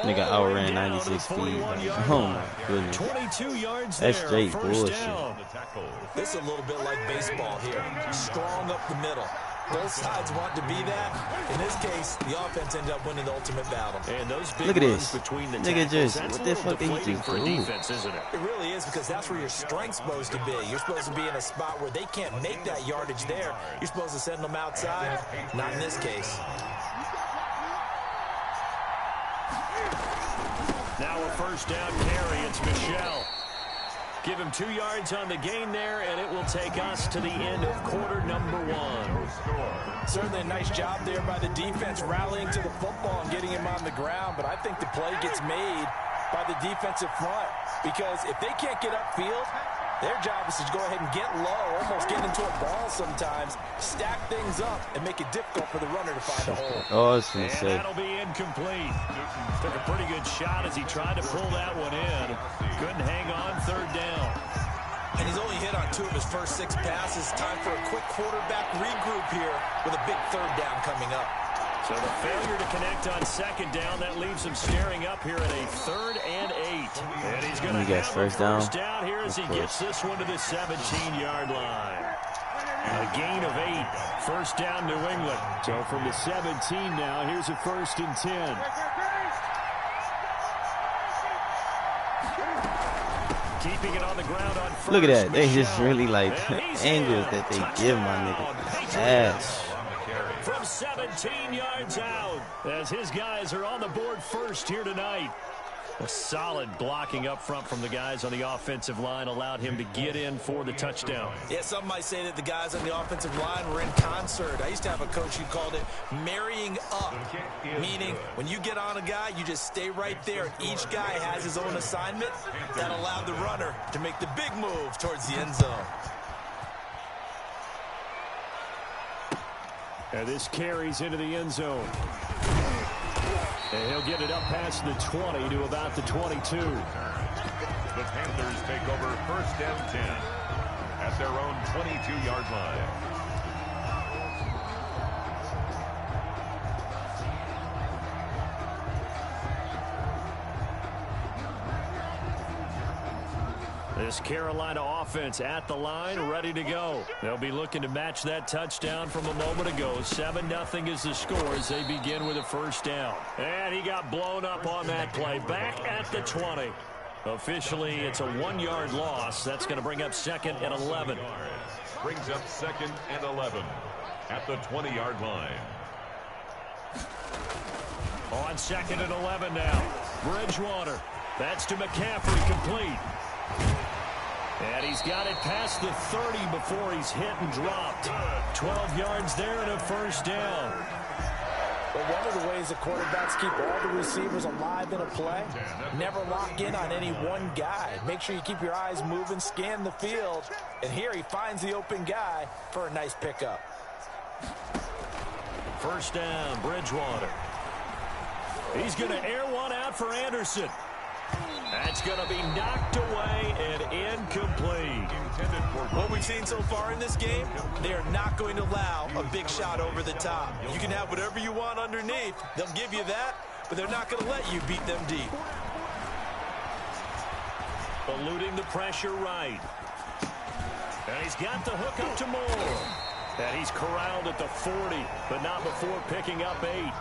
Nigga outran 96 feet. Oh my goodness. 22 yards That's there, straight first bullshit. down. This is a little bit like baseball here. Strong up the middle. Both sides want to be that. In this case, the offense ended up winning the ultimate battle. And those big Look at this. between the Nigga tackles, just, that's what the fuck did he deflating just for do? defense, isn't it? It really is, because that's where your strength's supposed to be. You're supposed to be in a spot where they can't make that yardage there. You're supposed to send them outside. Not in this case. Now a first down carry. It's Michel. Give him 2 yards on the gain there, and it will take us to the end of quarter number 1. Certainly a nice job there by the defense, rallying to the football and getting him on the ground. But I think the play gets made by the defensive front, because if they can't get upfield, their job is to go ahead and get low, almost get into a ball sometimes, stack things up, and make it difficult for the runner to find a hole. Oh, I was going to say. That'll be incomplete. Took a pretty good shot as he tried to pull that one in. Couldn't hang on, third down. And he's only hit on 2 of his first 6 passes. Time for a quick quarterback regroup here with a big third down coming up. So the failure to connect on second down, that leaves him staring up here at a 3rd and 8. And he's going to have first down here as he gets this one to the 17-yard line. A gain of 8. First down, New England. So from the 17 now, here's a 1st and 10. Keeping it on the ground on first. Look at that. They just really like the angles that they give my nigga. Ass. From 17 yards out, as his guys are on the board first here tonight. A solid blocking up front from the guys on the offensive line allowed him to get in for the touchdown. Yeah, some might say that the guys on the offensive line were in concert. I used to have a coach who called it marrying up, meaning when you get on a guy, you just stay right there. Each guy has his own assignment that allowed the runner to make the big move towards the end zone. And this carries into the end zone. And he'll get it up past the 20 to about the 22. The Panthers take over 1st and 10 at their own 22-yard line. This Carolina offense at the line, ready to go. They'll be looking to match that touchdown from a moment ago. 7-0 is the score as they begin with a first down. And he got blown up on that play. Back at the 20. Officially, it's a 1-yard loss. That's going to bring up 2nd and 11. Brings up 2nd and 11 at the 20-yard line. On 2nd and 11 now. Bridgewater. That's to McCaffrey, complete. And he's got it past the 30 before he's hit and dropped. 12 yards there and a first down. Well, one of the ways that quarterbacks keep all the receivers alive in a play, never lock in on any one guy. Make sure you keep your eyes moving, scan the field. And here he finds the open guy for a nice pickup. First down, Bridgewater. He's going to air one out for Anderson. That's going to be knocked away and incomplete. What we've seen so far in this game, they are not going to allow a big shot over the top. You can have whatever you want underneath. They'll give you that, but they're not going to let you beat them deep. Eluding the pressure right. And he's got the hook up to Moore. And he's corralled at the 40, but not before picking up 8.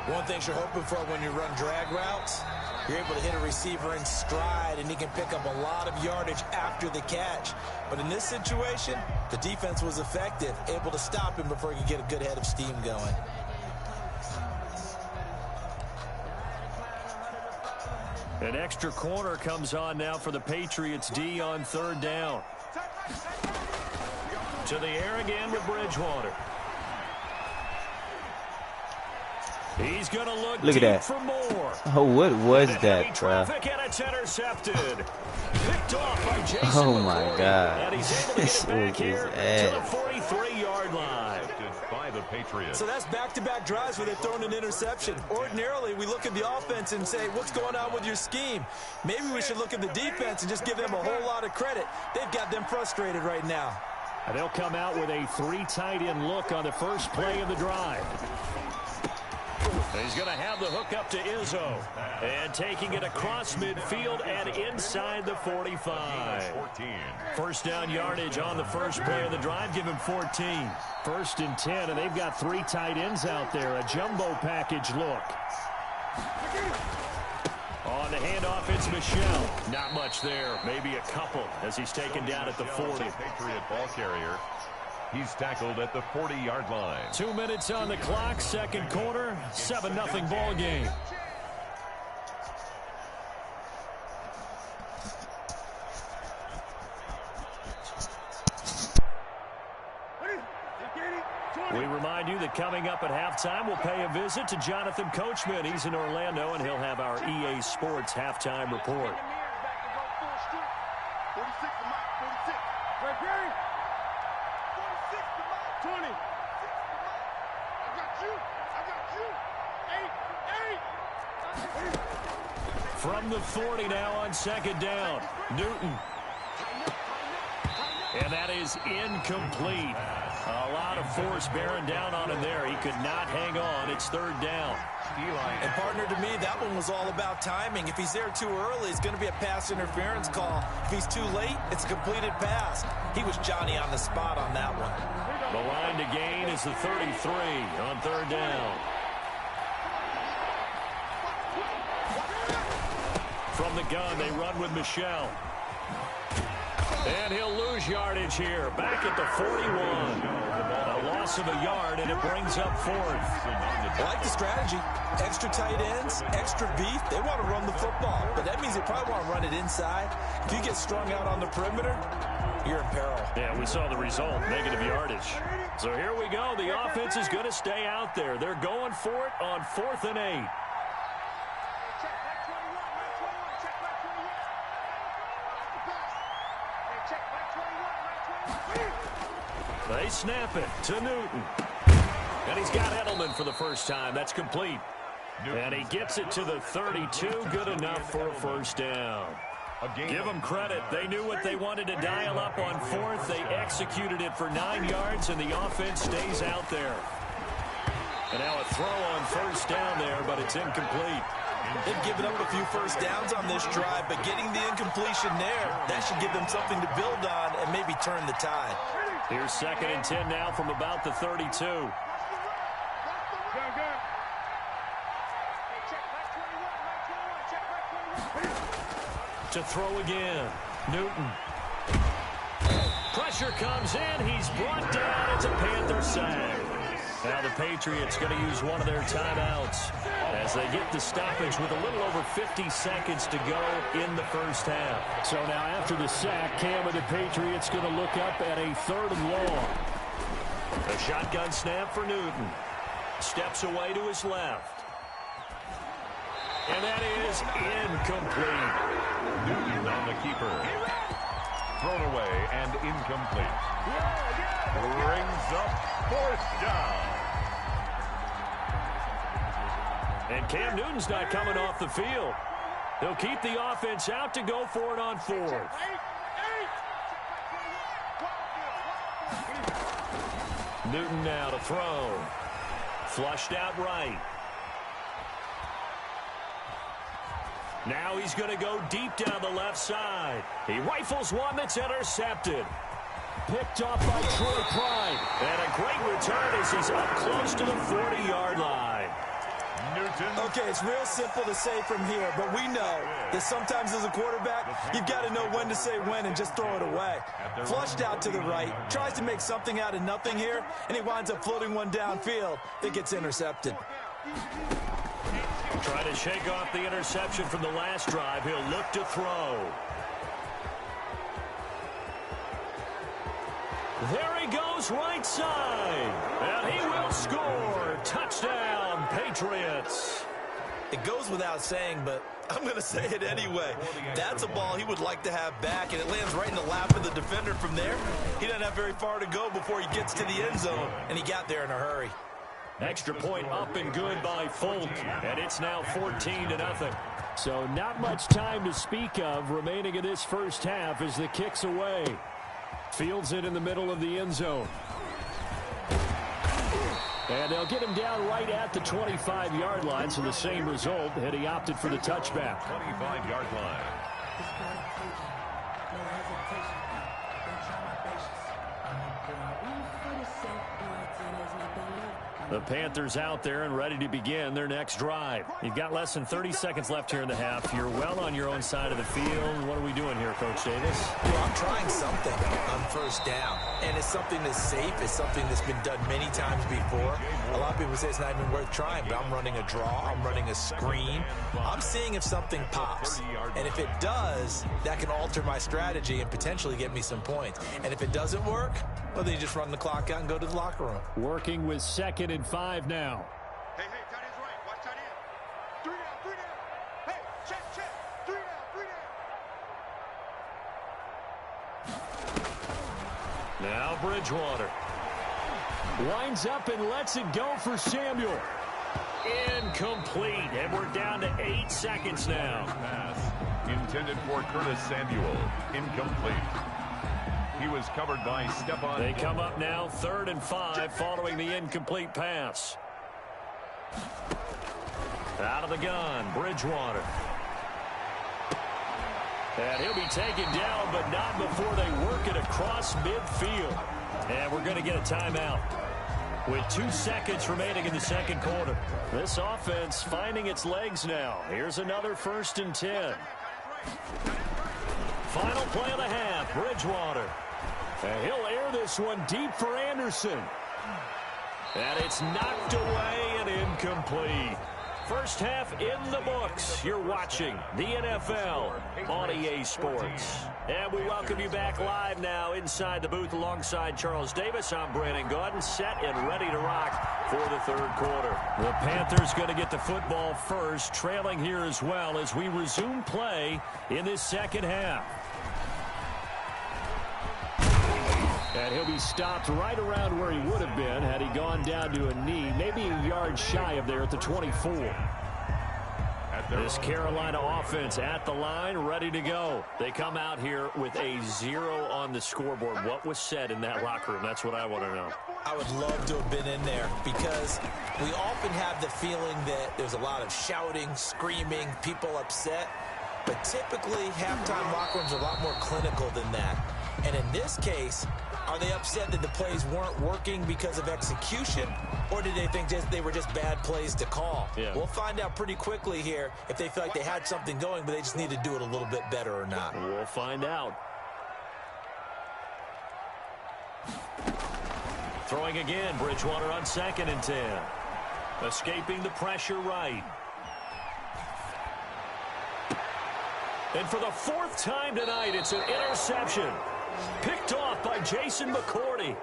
One thing you're hoping for when you run drag routes, you're able to hit a receiver in stride, and he can pick up a lot of yardage after the catch. But in this situation, the defense was effective, able to stop him before he could get a good head of steam going. An extra corner comes on now for the Patriots D on 3rd down. To the air again with Bridgewater. He's going to look at that. For more. Oh, what was that, bro? And it's intercepted. Picked off by Jason Oh, my McCoy. God. And he's able to get it back here to the 43-yard line. By the Patriots. So that's back-to-back drives where they've thrown an interception. Ordinarily, we look at the offense and say, what's going on with your scheme? Maybe we should look at the defense and just give them a whole lot of credit. They've got them frustrated right now. And they'll come out with a 3 tight end look on the first play of the drive. He's going to have the hook up to Izzo. And taking it across midfield and inside the 45. 14. First down yardage on the first play of the drive. Give him 14. 1st and 10, and they've got 3 tight ends out there. A jumbo package look. On the handoff, it's Michel. Not much there. Maybe a couple as he's taken down at the 40. Patriot ball carrier. He's tackled at the 40-yard line. 2 minutes on the clock, second quarter, 7-0 ball game. coming up at halftime. We'll pay a visit to Jonathan Coachman. He's in Orlando, and he'll have our EA Sports halftime report. 46 to Mike, 46. Right here. 46 to Mike, 20. 46 to Mike. I got you. I got you. 8. From the 40 now on second down. Newton. And that is incomplete. A lot of force bearing down on him there. He could not hang on. It's third down. And partner, to me, that one was all about timing. If he's there too early, it's going to be a pass interference call. If he's too late, it's a completed pass. He was Johnny on the spot on that one. The line to gain is the 33 on third down. From the gun, they run with Michelle. And he'll lose yardage here. Back at the 41. A loss of a yard, and it brings up fourth. I like the strategy. Extra tight ends, extra beef. They want to run the football, but that means they probably want to run it inside. If you get strung out on the perimeter, you're in peril. Yeah, we saw the result, negative yardage. So here we go. The offense is going to stay out there. They're going for it on 4th and 8. They snap it to Newton. And he's got Edelman for the first time. That's complete. And he gets it to the 32. Good enough for a first down. Give them credit. They knew what they wanted to dial up on 4th. They executed it for 9 yards, and the offense stays out there. And now a throw on first down there, but it's incomplete. They've given up a few first downs on this drive, but getting the incompletion there, that should give them something to build on and maybe turn the tide. Here's 2nd and 10 now from about the 32. To throw again. Newton. Pressure comes in. He's brought down. It's a Panther sack. Now the Patriots going to use one of their timeouts as they get the stoppage with a little over 50 seconds to go in the first half. So now after the sack, Cam and the Patriots going to look up at a 3rd and long. A shotgun snap for Newton. Steps away to his left. And that is incomplete. Newton on the keeper. Thrown away and incomplete. Brings up 4th down. And Cam Newton's not coming off the field. He'll keep the offense out to go for it on 4th. Newton now to throw. Flushed out right. Now he's going to go deep down the left side. He rifles one that's intercepted. Picked off by Troy Pride. And a great return as he's up close to the 40-yard line. Newton. Okay, it's real simple to say from here, but we know that sometimes as a quarterback, you've got to know when to say when and just throw it away. Flushed out to the right, tries to make something out of nothing here, and he winds up floating one downfield that gets intercepted. Trying to shake off the interception from the last drive. He'll look to throw. There he goes, right side. And he will score. Touchdown, Patriots. It goes without saying, but I'm going to say it anyway. That's a ball he would like to have back, and it lands right in the lap of the defender from there. He doesn't have very far to go before he gets to the end zone, and he got there in a hurry. Extra point up and good by Folk, and it's now 14-0. So not much time to speak of remaining in this first half as the kick's away. Fields it in the middle of the end zone. And they'll get him down right at the 25-yard line, so the same result, and he opted for the touchback. 25-yard line. The Panthers out there and ready to begin their next drive. You've got less than 30 seconds left here in the half. You're well on your own side of the field. What are we doing here, Coach Davis? Well, I'm trying something on first down, and it's something that's safe. It's something that's been done many times before. A lot of people say it's not even worth trying, but I'm running a draw. I'm running a screen. I'm seeing if something pops, and if it does, that can alter my strategy and potentially get me some points. And if it doesn't work, well, then you just run the clock out and go to the locker room. Working with 2nd and 5 now. Hey, tight end's right. Watch tight end. 3 down. Hey, check. 3 down. Now Bridgewater. Winds up and lets it go for Samuel. Incomplete. And we're down to 8 seconds now. Pass intended for Curtis Samuel. Incomplete. He was covered by Stephon. They come up now 3rd and 5 following the incomplete pass. Out of the gun, Bridgewater. And he'll be taken down, but not before they work it across midfield. And we're going to get a timeout with 2 seconds remaining in the second quarter. This offense finding its legs now. Here's another 1st and 10. Final play of the half, Bridgewater. And he'll air this one deep for Anderson. And it's knocked away and incomplete. First half in the books. You're watching the NFL on EA Sports. And we welcome you back live now inside the booth alongside Charles Davis. I'm Brandon Gaudin, set and ready to rock for the 3rd quarter. The Panthers going to get the football first, trailing here as well as we resume play in this second half. And he'll be stopped right around where he would have been had he gone down to a knee, maybe a yard shy of there at the 24. This Carolina offense at the line, ready to go. They come out here with a 0 on the scoreboard. What was said in that locker room? That's what I want to know. I would love to have been in there because we often have the feeling that there's a lot of shouting, screaming, people upset. But typically, halftime locker rooms are a lot more clinical than that. And in this case, are they upset that the plays weren't working because of execution, or did they think they were just bad plays to call? Yeah. We'll find out pretty quickly here if they feel like they had something going, but they just need to do it a little bit better or not. We'll find out. Throwing again, Bridgewater on 2nd and 10. Escaping the pressure right. And for the 4th time tonight, it's an interception. Picked off by Jason McCourty.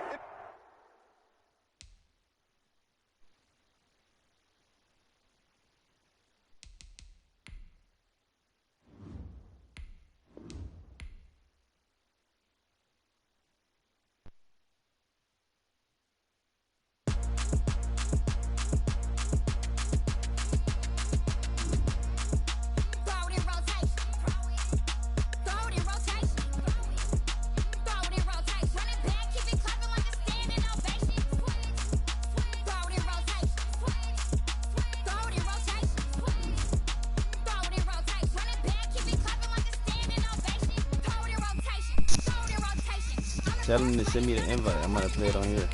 Tell them to send me the invite. I'm gonna play it on here.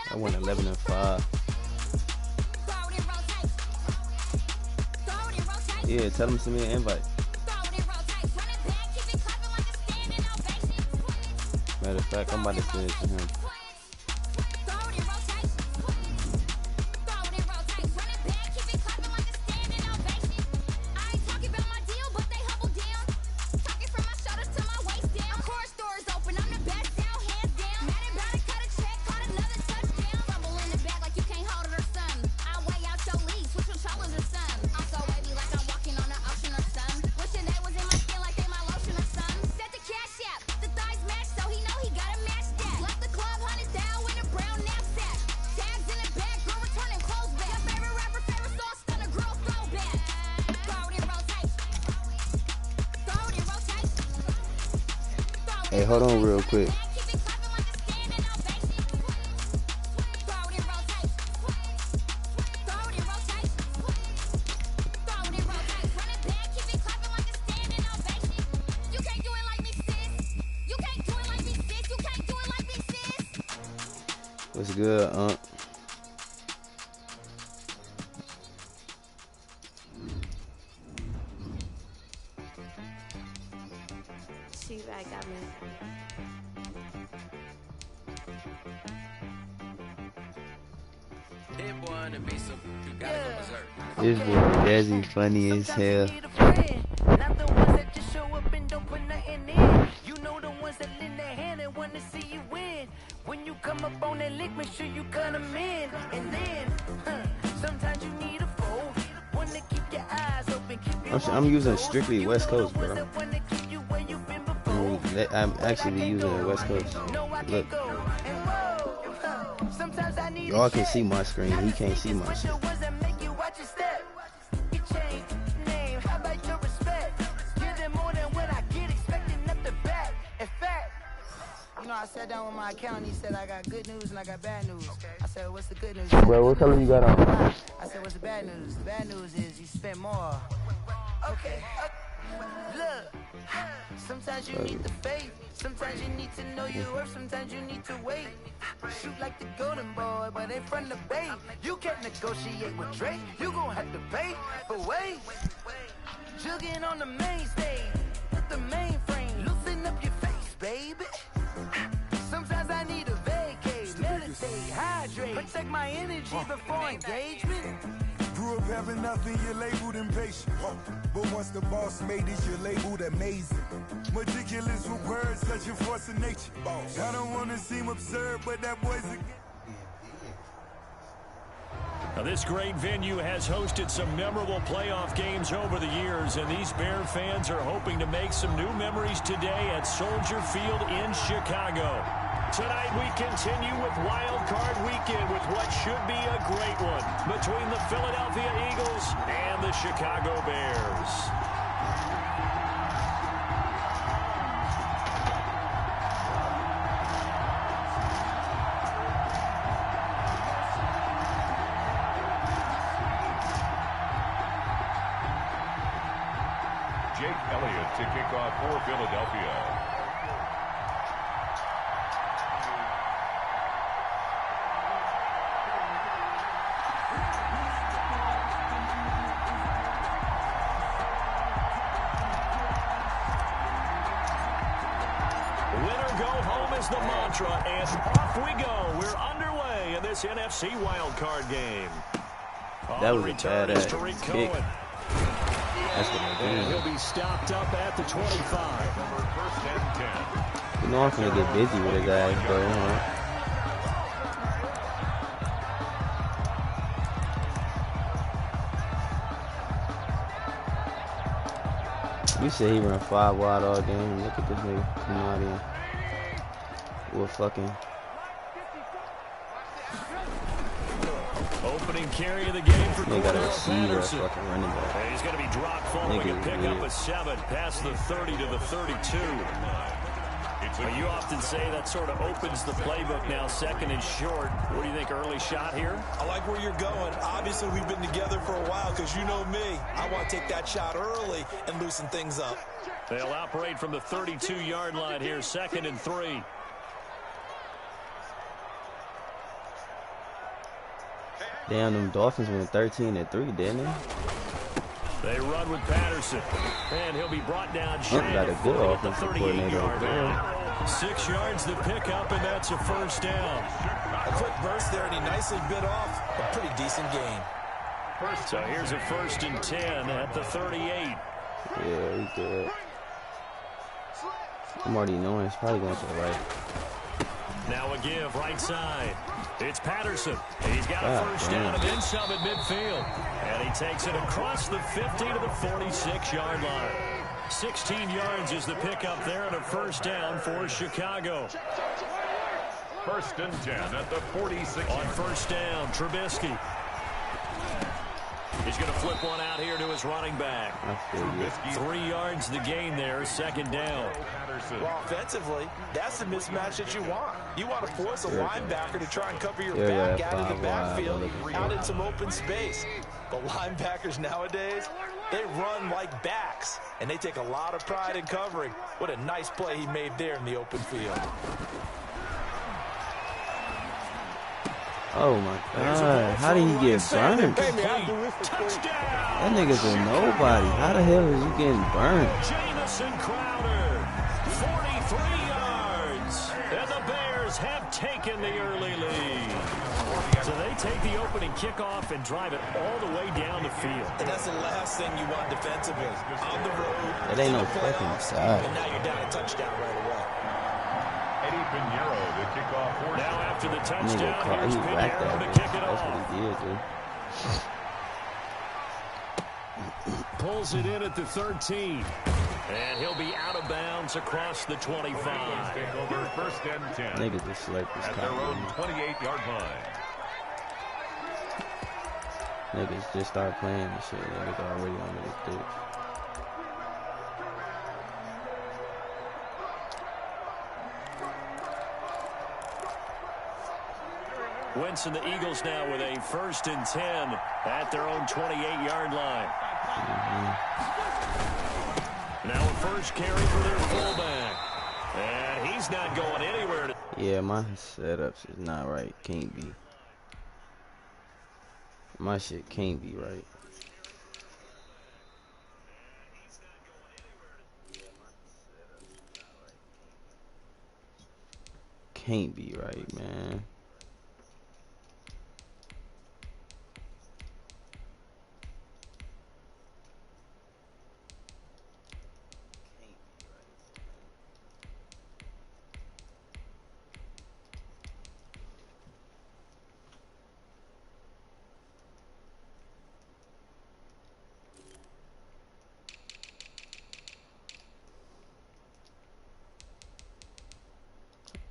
I went 11 and 5. Yeah, tell them to send me an invite. Matter of fact, I'm about to send it to him. Hey, hold on real quick. What's good, Unc? She This boy Desi funny as hell. Not the ones that just show up and don't put nothing in. You know the ones that lend their hand and want to see you win. When you come up on that lick, make sure you cut them in. And then, sometimes you need a fold. One to keep your eyes open. I'm using strictly West Coast, bro. I'm actually using the West Coast. Look. Y'all can see my screen. He can't see my shit. You know, I sat down with my accountant. He said I got good news and I got bad news. I said, what's the good news? Bro, what color you got on? I said, what's the bad news? The bad news is you spent more. Okay. Look, sometimes you need the faith. Sometimes you need to know your worth. Sometimes you need to wait. Shoot like the golden boy, but ain't from the bay. You can't negotiate with Drake. You gon' have to pay. But wait, jugging on the main stage. Put the mainframe. Loosen up your face, baby. Sometimes I need a vacate, meditate, hydrate, protect my energy before engagement. Grew up having nothing, you're labeled impatient. But once the boss made it, you're labeled amazing. Meticulous with words, such a force of nature. I don't want to seem absurd, but that boy's a... Now, this great venue has hosted some memorable playoff games over the years, and these Bear fans are hoping to make some new memories today at Soldier Field in Chicago. Tonight we continue with Wild Card Weekend with what should be a great one between the Philadelphia Eagles and the Chicago Bears. Jake Elliott to kick off for Philadelphia. Winner go home is the mantra, and off we go. We're underway in this NFC wildcard game. That was a badass kick. That's what I'm doing. And he'll be stopped up at the 25. You know I'm gonna get busy with his ass, bro. You said he run 5 wide all game. Look at this nigga coming out here. We're fucking. Opening carry of the game for They got a receiver, Patterson. fucking running back. And he's going to be dropped following a pickup of 7 past the 30 to the 32. But you often say that sort of opens the playbook now, second and short. What do you think, early shot here? I like where you're going. Obviously, we've been together for a while because you know me. I want to take that shot early and loosen things up. They'll operate from the 32-yard line here, 2nd and 3. Damn, them Dolphins went 13-3, didn't they? They run with Patterson, and he'll be brought down shy got a good at the offensive coordinator 38-yard over there. line. 6 yards the pickup, and that's a first down. A quick burst there, and he nicely bit off a pretty decent gain. So here's a 1st and 10 at the 38. Yeah, he's good. I'm already knowing it's probably going to the right. Now a give, right side. It's Patterson. He's got a first down and then some at midfield. And he takes it across the 50 to the 46-yard line. 16 yards is the pickup there and a first down for Chicago. 1st and 10 at the 46. On first down, Trubisky. He's going to flip one out here to his running back. 3 yards the gain there, 2nd down. Well, offensively, that's the mismatch that you want. You want to force a linebacker to try and cover your back out of the backfield, out in some open space. But linebackers nowadays, they run like backs, and they take a lot of pride in covering. What a nice play he made there in the open field. Oh my God, how did he get burned? That nigga's a nobody. How the hell is he getting burned? Jamison Crowder, 43 yards. And the Bears Bears have taken the early lead. So they take the opening kickoff and drive it all the way down the field. And that's the last thing you want defensively. On the road. It ain't no fucking side. And now you're down a touchdown right away. Eddie Pinheiro, the kickoff for now after the touchdown, here's he whacked Pinheiro that. to kick it That's off. what he did, dude. Pulls it in at the 13. And he'll be out of bounds across the 25. Take over first and 10. Niggas just select this At their own 28-yard line. Niggas just start playing and shit. Niggas already on this bitch. Wentz and the Eagles now with a 1st and 10 at their own 28-yard line. Now a first carry for their fullback. And he's not going anywhere. Yeah, my setups is not right. Can't be. My shit can't be right. Can't be right, man.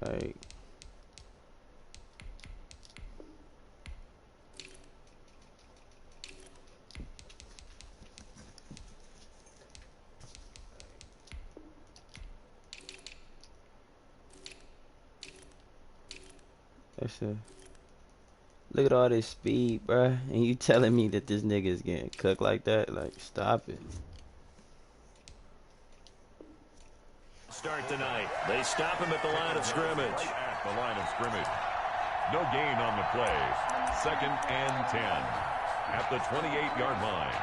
Like, that's a look at all this speed, bruh, and you telling me that this nigga is getting cooked like that? Like, stop it. Start tonight. They stop him at the line of scrimmage. At the line of scrimmage. No gain on the play. 2nd and 10. At the 28-yard line.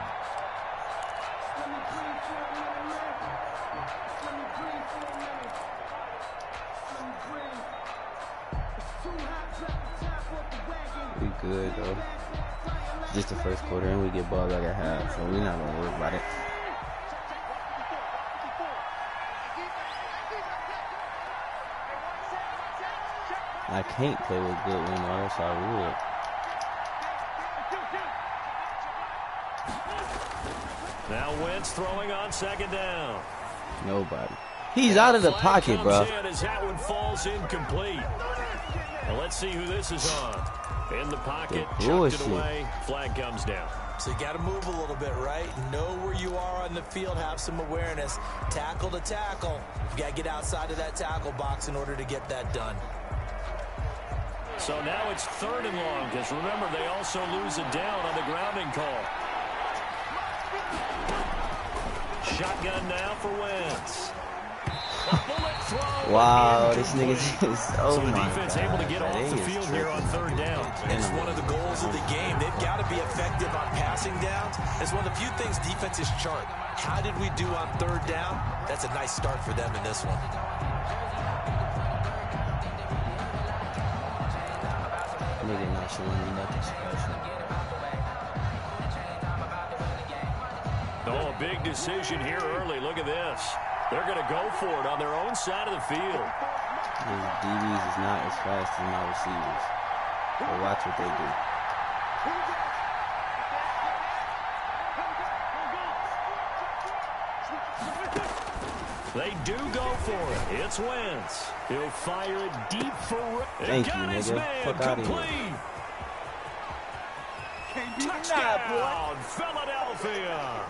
We good, though. Just the first quarter, and we get ball back at half, so we're not gonna worry about it. I can't play with Goodwin, or else I would. Now Wentz throwing on 2nd down. Nobody. He's out of the pocket, bro. As that one falls incomplete. Now let's see who this is on. In the pocket, chucked it away. Flag comes down. So you got to move a little bit, right? Know where you are on the field, have some awareness. Tackle to tackle. You got to get outside of that tackle box in order to get that done. So now it's 3rd and long, because remember, they also lose a down on the grounding call. Shotgun now for Wentz. Wow, this nigga just, oh so the my defense God. able to get off the field here on 3rd down. It's one of the goals of the game. They've got to be effective on passing downs. It's one of the few things defenses chart. How did we do on 3rd down? That's a nice start for them in this one. Nigga not showing me nothing special. Oh, a big decision here early. Look at this. They're going to go for it on their own side of the field. These DBs is not as fast as my receivers. But watch what they do. They do go for it. It's Wentz. He'll fire it deep for... Thank you, nigga. Fuck out of here. Touchdown, Philadelphia.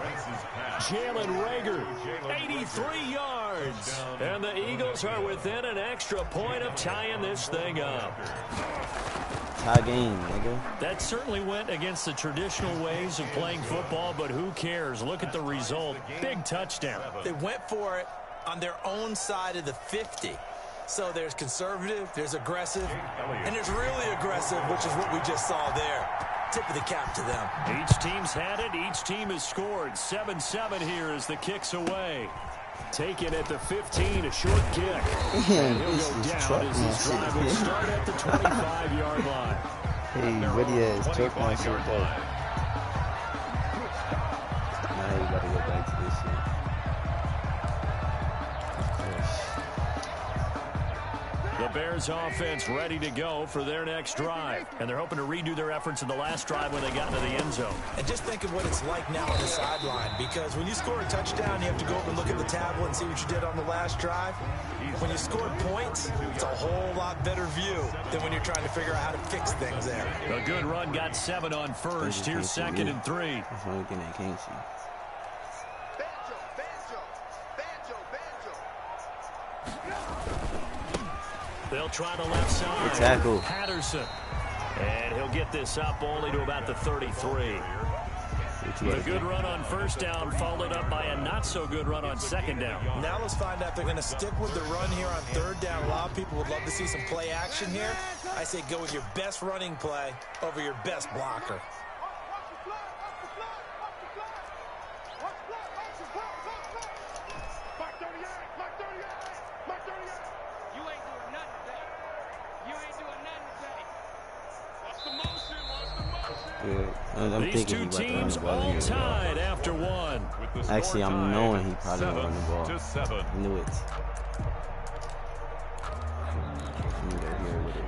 Jalen Reagor, 83 yards. And the Eagles are within an extra point of tying this thing up. Tie game, nigga. That certainly went against the traditional ways of playing football, but who cares? Look at the result. Big touchdown. They went for it on their own side of the 50. So there's conservative, there's aggressive, and there's really aggressive, which is what we just saw there. Tip of the cap to them. Each team's had it. Each team has scored. 7-7 here as the kick's away. Taken at the 15, a short kick. Damn, He'll this go is down truck as his drive will start at the 25-yard line. Hey, what he has? Truck man shit though. Now you gotta go back to this shit. The Bears offense ready to go for their next drive. And they're hoping to redo their efforts in the last drive when they got into the end zone. And just think of what it's like now on the sideline, because when you score a touchdown, you have to go over and look at the tablet and see what you did on the last drive. When you scored points, it's a whole lot better view than when you're trying to figure out how to fix things there. A good run got 7 on first. Here's 2nd and 3. That's the only thing I can't see. They'll try the left side. Good tackle. Patterson. And he'll get this up only to about the 33. The good run on first down followed up by a not-so-good run on second down. Now let's find out if they're going to stick with the run here on third down. A lot of people would love to see some play action here. I say go with your best running play over your best blocker. These two teams all tied after one. Actually, I'm knowing he probably won't run the ball. I knew it. Let me go here with it.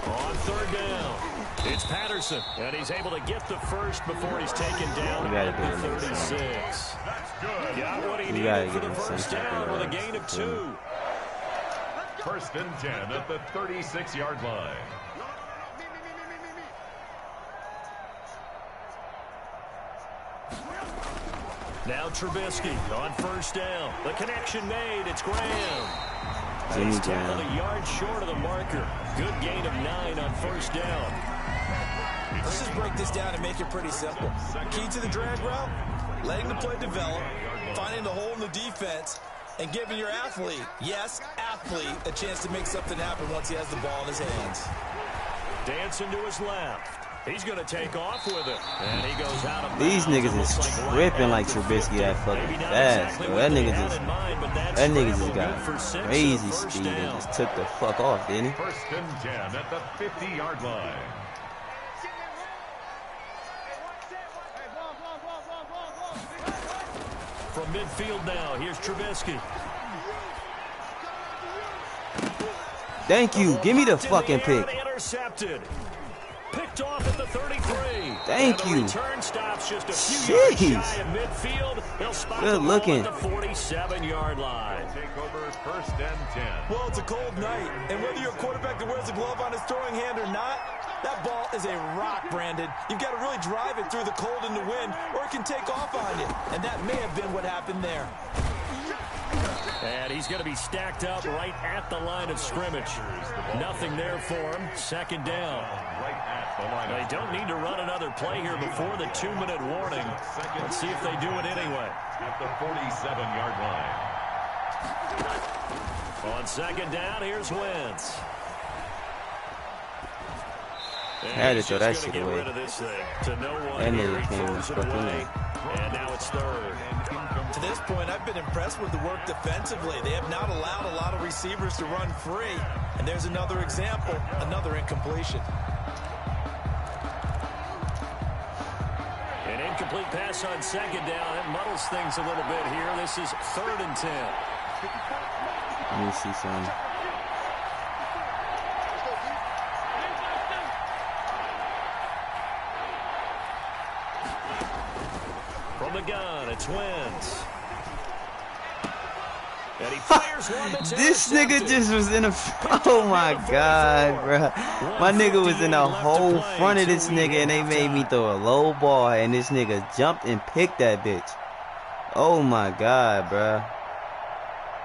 On third down, it's Patterson, and he's able to get the first before he's taken down at the 36. Got what he needed for the first down with a gain of 2. 1st and 10 at the 36-yard line. Now Trubisky on first down. The connection made. It's Graham. He's tackled a yard short of the marker. Good gain of 9 on first down. Let's just break this down and make it pretty simple. Key to the drag route, letting the play develop, finding the hole in the defense, and giving your athlete, yes, athlete, a chance to make something happen once he has the ball in his hands. Dancing to his left. He's going to take off with it. And he goes out of These niggas is tripping like Trubisky that fucking fast. Exactly that nigga just got crazy speed and just took the fuck off, didn't he? 1st and 10 at the 50-yard line. From midfield now, here's Trubisky. Thank you. Give me the fucking pick. Intercepted. Picked off at the 33. Thank you. Return stops just a few yards shy of midfield. They'll spot the ball at the 47-yard line. Take over 1st and 10. Well, it's a cold night, and whether you're a quarterback that wears a glove on his throwing hand or not, that ball is a rock, Brandon. You've got to really drive it through the cold and the wind, or it can take off on you. And that may have been what happened there. And he's going to be stacked up right at the line of scrimmage. Nothing there for him. 2nd down. They don't need to run another play here before the 2-minute warning. Let's see if they do it anyway. At the 47-yard line. On 2nd down, here's Wentz. Had to throw that shit away. That nigga came and fucking in. And now it's 3rd. To this point, I've been impressed with the work defensively. They have not allowed a lot of receivers to run free. And there's another example, another incompletion. An incomplete pass on 2nd down. That muddles things a little bit here. This is 3rd and 10. Let me see some. From the gun, it's Wentz. And he fires one that's This nigga just was in a... Oh, my God, bro. My nigga was in the whole front of this nigga, and they made me throw a low ball, and this nigga jumped and picked that bitch. Oh, my God, bro.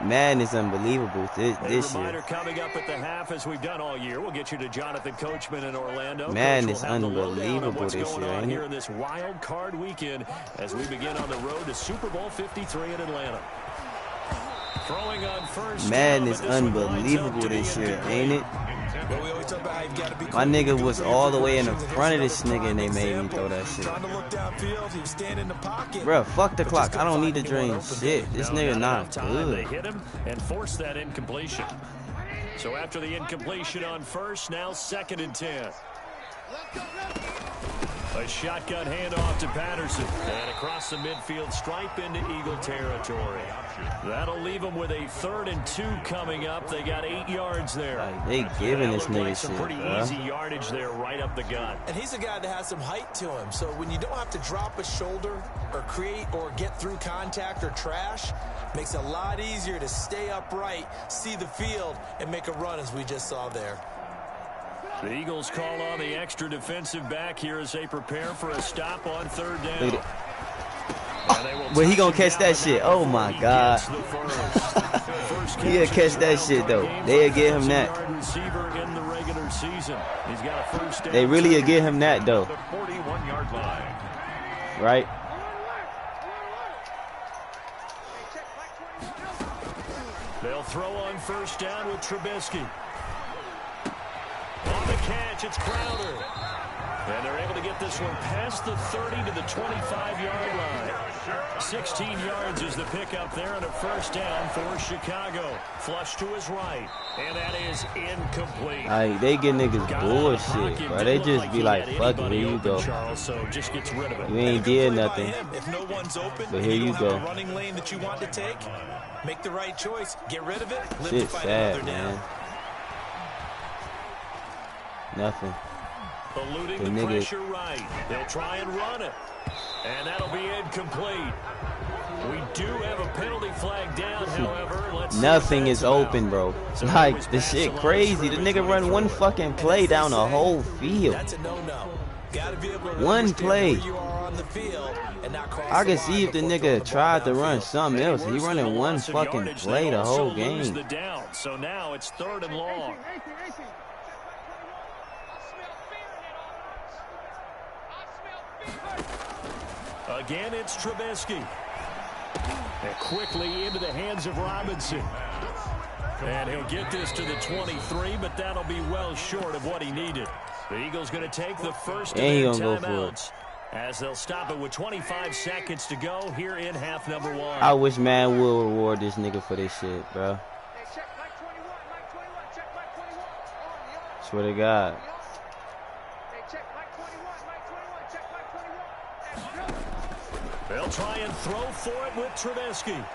Madden is unbelievable this year. Coming up at the half, as we've done all year. We'll get you to Jonathan Coachman in Orlando. Madden is unbelievable this year, ain't here it? in this wild card weekend as we begin on the road to Super Bowl 53 in Atlanta. Throwing on first. Madden is unbelievable this year, ain't it? My nigga was all the way in the front of this nigga and they made me throw that shit. Bruh, fuck the clock. I don't need to drain shit. This nigga not good. They hit him and forced that incompletion. So after the incompletion on first, now 2nd and 10. A shotgun handoff to Patterson. And across the midfield stripe into Eagle territory. That'll leave them with a 3rd and 2 coming up. They got 8 yards there. Like, they giving this nigga like some shit, pretty bro. easy yardage there right up the gut. And he's a guy that has some height to him. So when you don't have to drop a shoulder or create or get through contact or trash, makes it a lot easier to stay upright, see the field, and make a run as we just saw there. The Eagles call on the extra defensive back here as they prepare for a stop on 3rd down. But he gonna catch that shit. Oh my God. He'll catch that shit though. They'll get him that. They really will get him that though. Right? They'll throw on 1st down with Trubisky. On the catch, it's Crowder. And they're able to get this one past the 30 to the 25-yard line. 16 yards is the pickup there on a 1st down for Chicago. Flush to his right. And that is incomplete. Like, they get niggas bullshit, bro. They just be like, fuck it, here you go. Charles, so just gets rid of it. You ain't did nothing. If no one's open, But here you go. running lane that you want to take, make the right choice, get rid of it, live Shit to fight sad, another down. man. Nothing. Eluding the pressure right. They'll try and run it. And that'll be incomplete. We do have a penalty flag down, however. Nothing is open, bro. Like, this shit crazy. The nigga run one fucking play down the whole field. That's a no-no. Gotta be able to One play. where you are on the field and not cross I can the see if the line nigga before tried to football run downfield. something else. He running one fucking play the whole game. The down. So now it's 3rd and long. Again, it's Trubisky. And quickly into the hands of Robinson. And he'll get this to the 23, but that'll be well short of what he needed. The Eagles going to take the first of their timeouts as they'll stop it with 25 seconds to go here in half number 1. I wish man will reward this nigga for this shit, bro. Swear to God. They'll try and throw for it with Trubisky.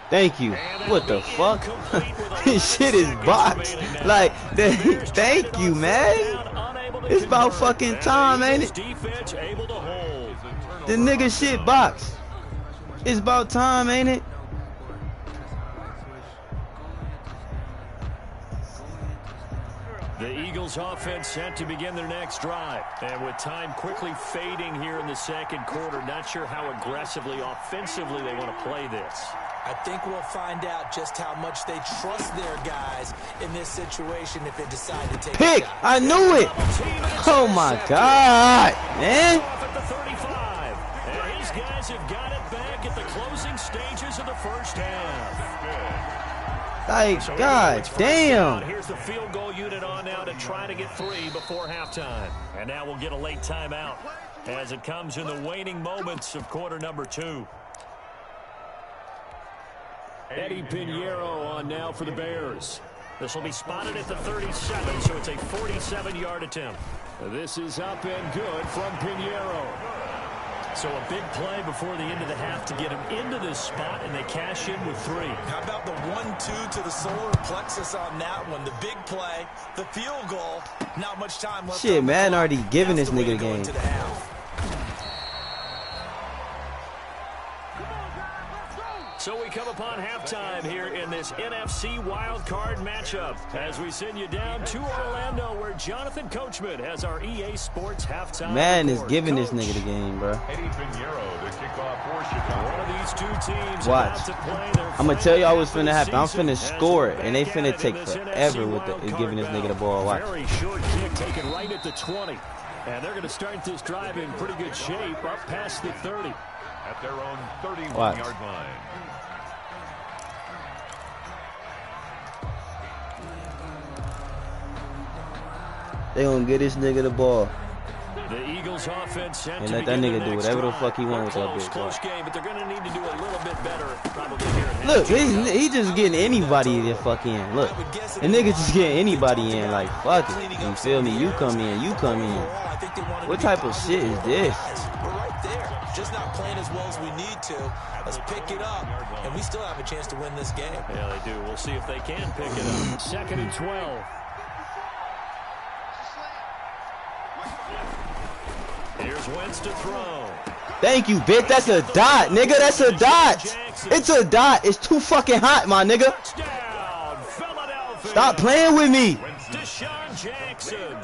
Thank you. What the fuck? This shit is boxed. Like, thank you, man. It's about fucking time, ain't it? The nigga shit boxed. It's about time, ain't it? The Eagles offense set to begin their next drive. And with time quickly fading here in the 2nd quarter, not sure how aggressively, offensively they want to play this. I think we'll find out just how much they trust their guys in this situation if they decide to take Pick! a shot. I knew it! Oh my God, man! Off at the 35. And his guys have got it back at the closing stages of the 1st half. Like, God damn! Here's the field goal unit on now to try to get 3 before halftime. And now we'll get a late timeout as it comes in the waning moments of quarter number 2. Eddie Pinheiro on now for the Bears. This will be spotted at the 37, so it's a 47-yard attempt. This is up and good from Pinheiro. So a big play before the end of the half to get him into this spot, and they cash in with 3. How about the 1-2 to the solar plexus on that one? The big play, the field goal, not much time left. Shit, man, already giving this nigga the game. To the half. So we come upon halftime here in this NFC wildcard matchup as we send you down to Orlando where Jonathan Coachman has our EA Sports halftime. Madden is giving this nigga the game, bro. One of these two teams watch. I'm going to tell y'all what's finna happen. I'm finna score it, and they finna take forever with giving this nigga the ball. Watch. Very short kick taken right at the 20. And they're going to start this drive in pretty good shape up past the 30. At their own 31-yard line. They gonna get this nigga the ball. The Eagles offense and let that nigga do whatever the fuck he wants with that bitch. Close game, but they're gonna need to do a little bit better probably here. Look, he just getting anybody to fuck in. Look, the nigga just getting anybody in. Like, fuck it. You feel me? You come in. You come in. What type of shit is this? We're right there. Just not playing as well as we need to. Let's pick it up, and we still have a chance to win this game. Yeah, they do. We'll see if they can pick it up. 2nd and 12. Here's Wentz to throw. Thank you, bitch. That's a dot, nigga. That's a dot. It's a dot. It's too fucking hot, my nigga. Stop playing with me. Deshaun Jackson,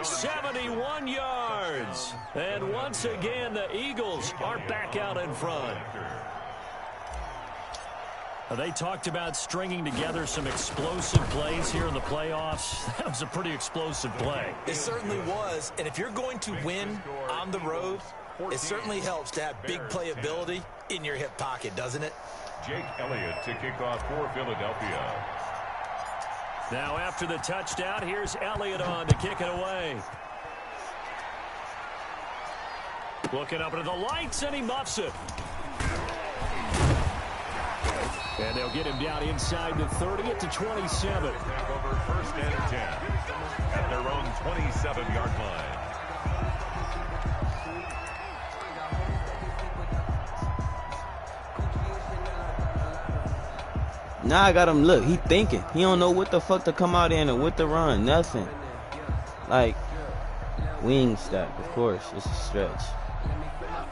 71 yards. And once again, the Eagles are back out in front. They talked about stringing together some explosive plays here in the playoffs. That was a pretty explosive play. It certainly was. And if you're going to win on the road, it certainly helps to have big playability in your hip pocket, doesn't it? Jake Elliott to kick off for Philadelphia. Now after the touchdown, here's Elliott on to kick it away. Looking up into the lights, and he muffs it. And they'll get him down inside the 30 at the 27. Back over 1st and 10 at their own 27-yard line. Now I got him. Look, he thinking. He don't know what the fuck to come out in or what to run. Nothing. Like, wing stack, of course. It's a stretch.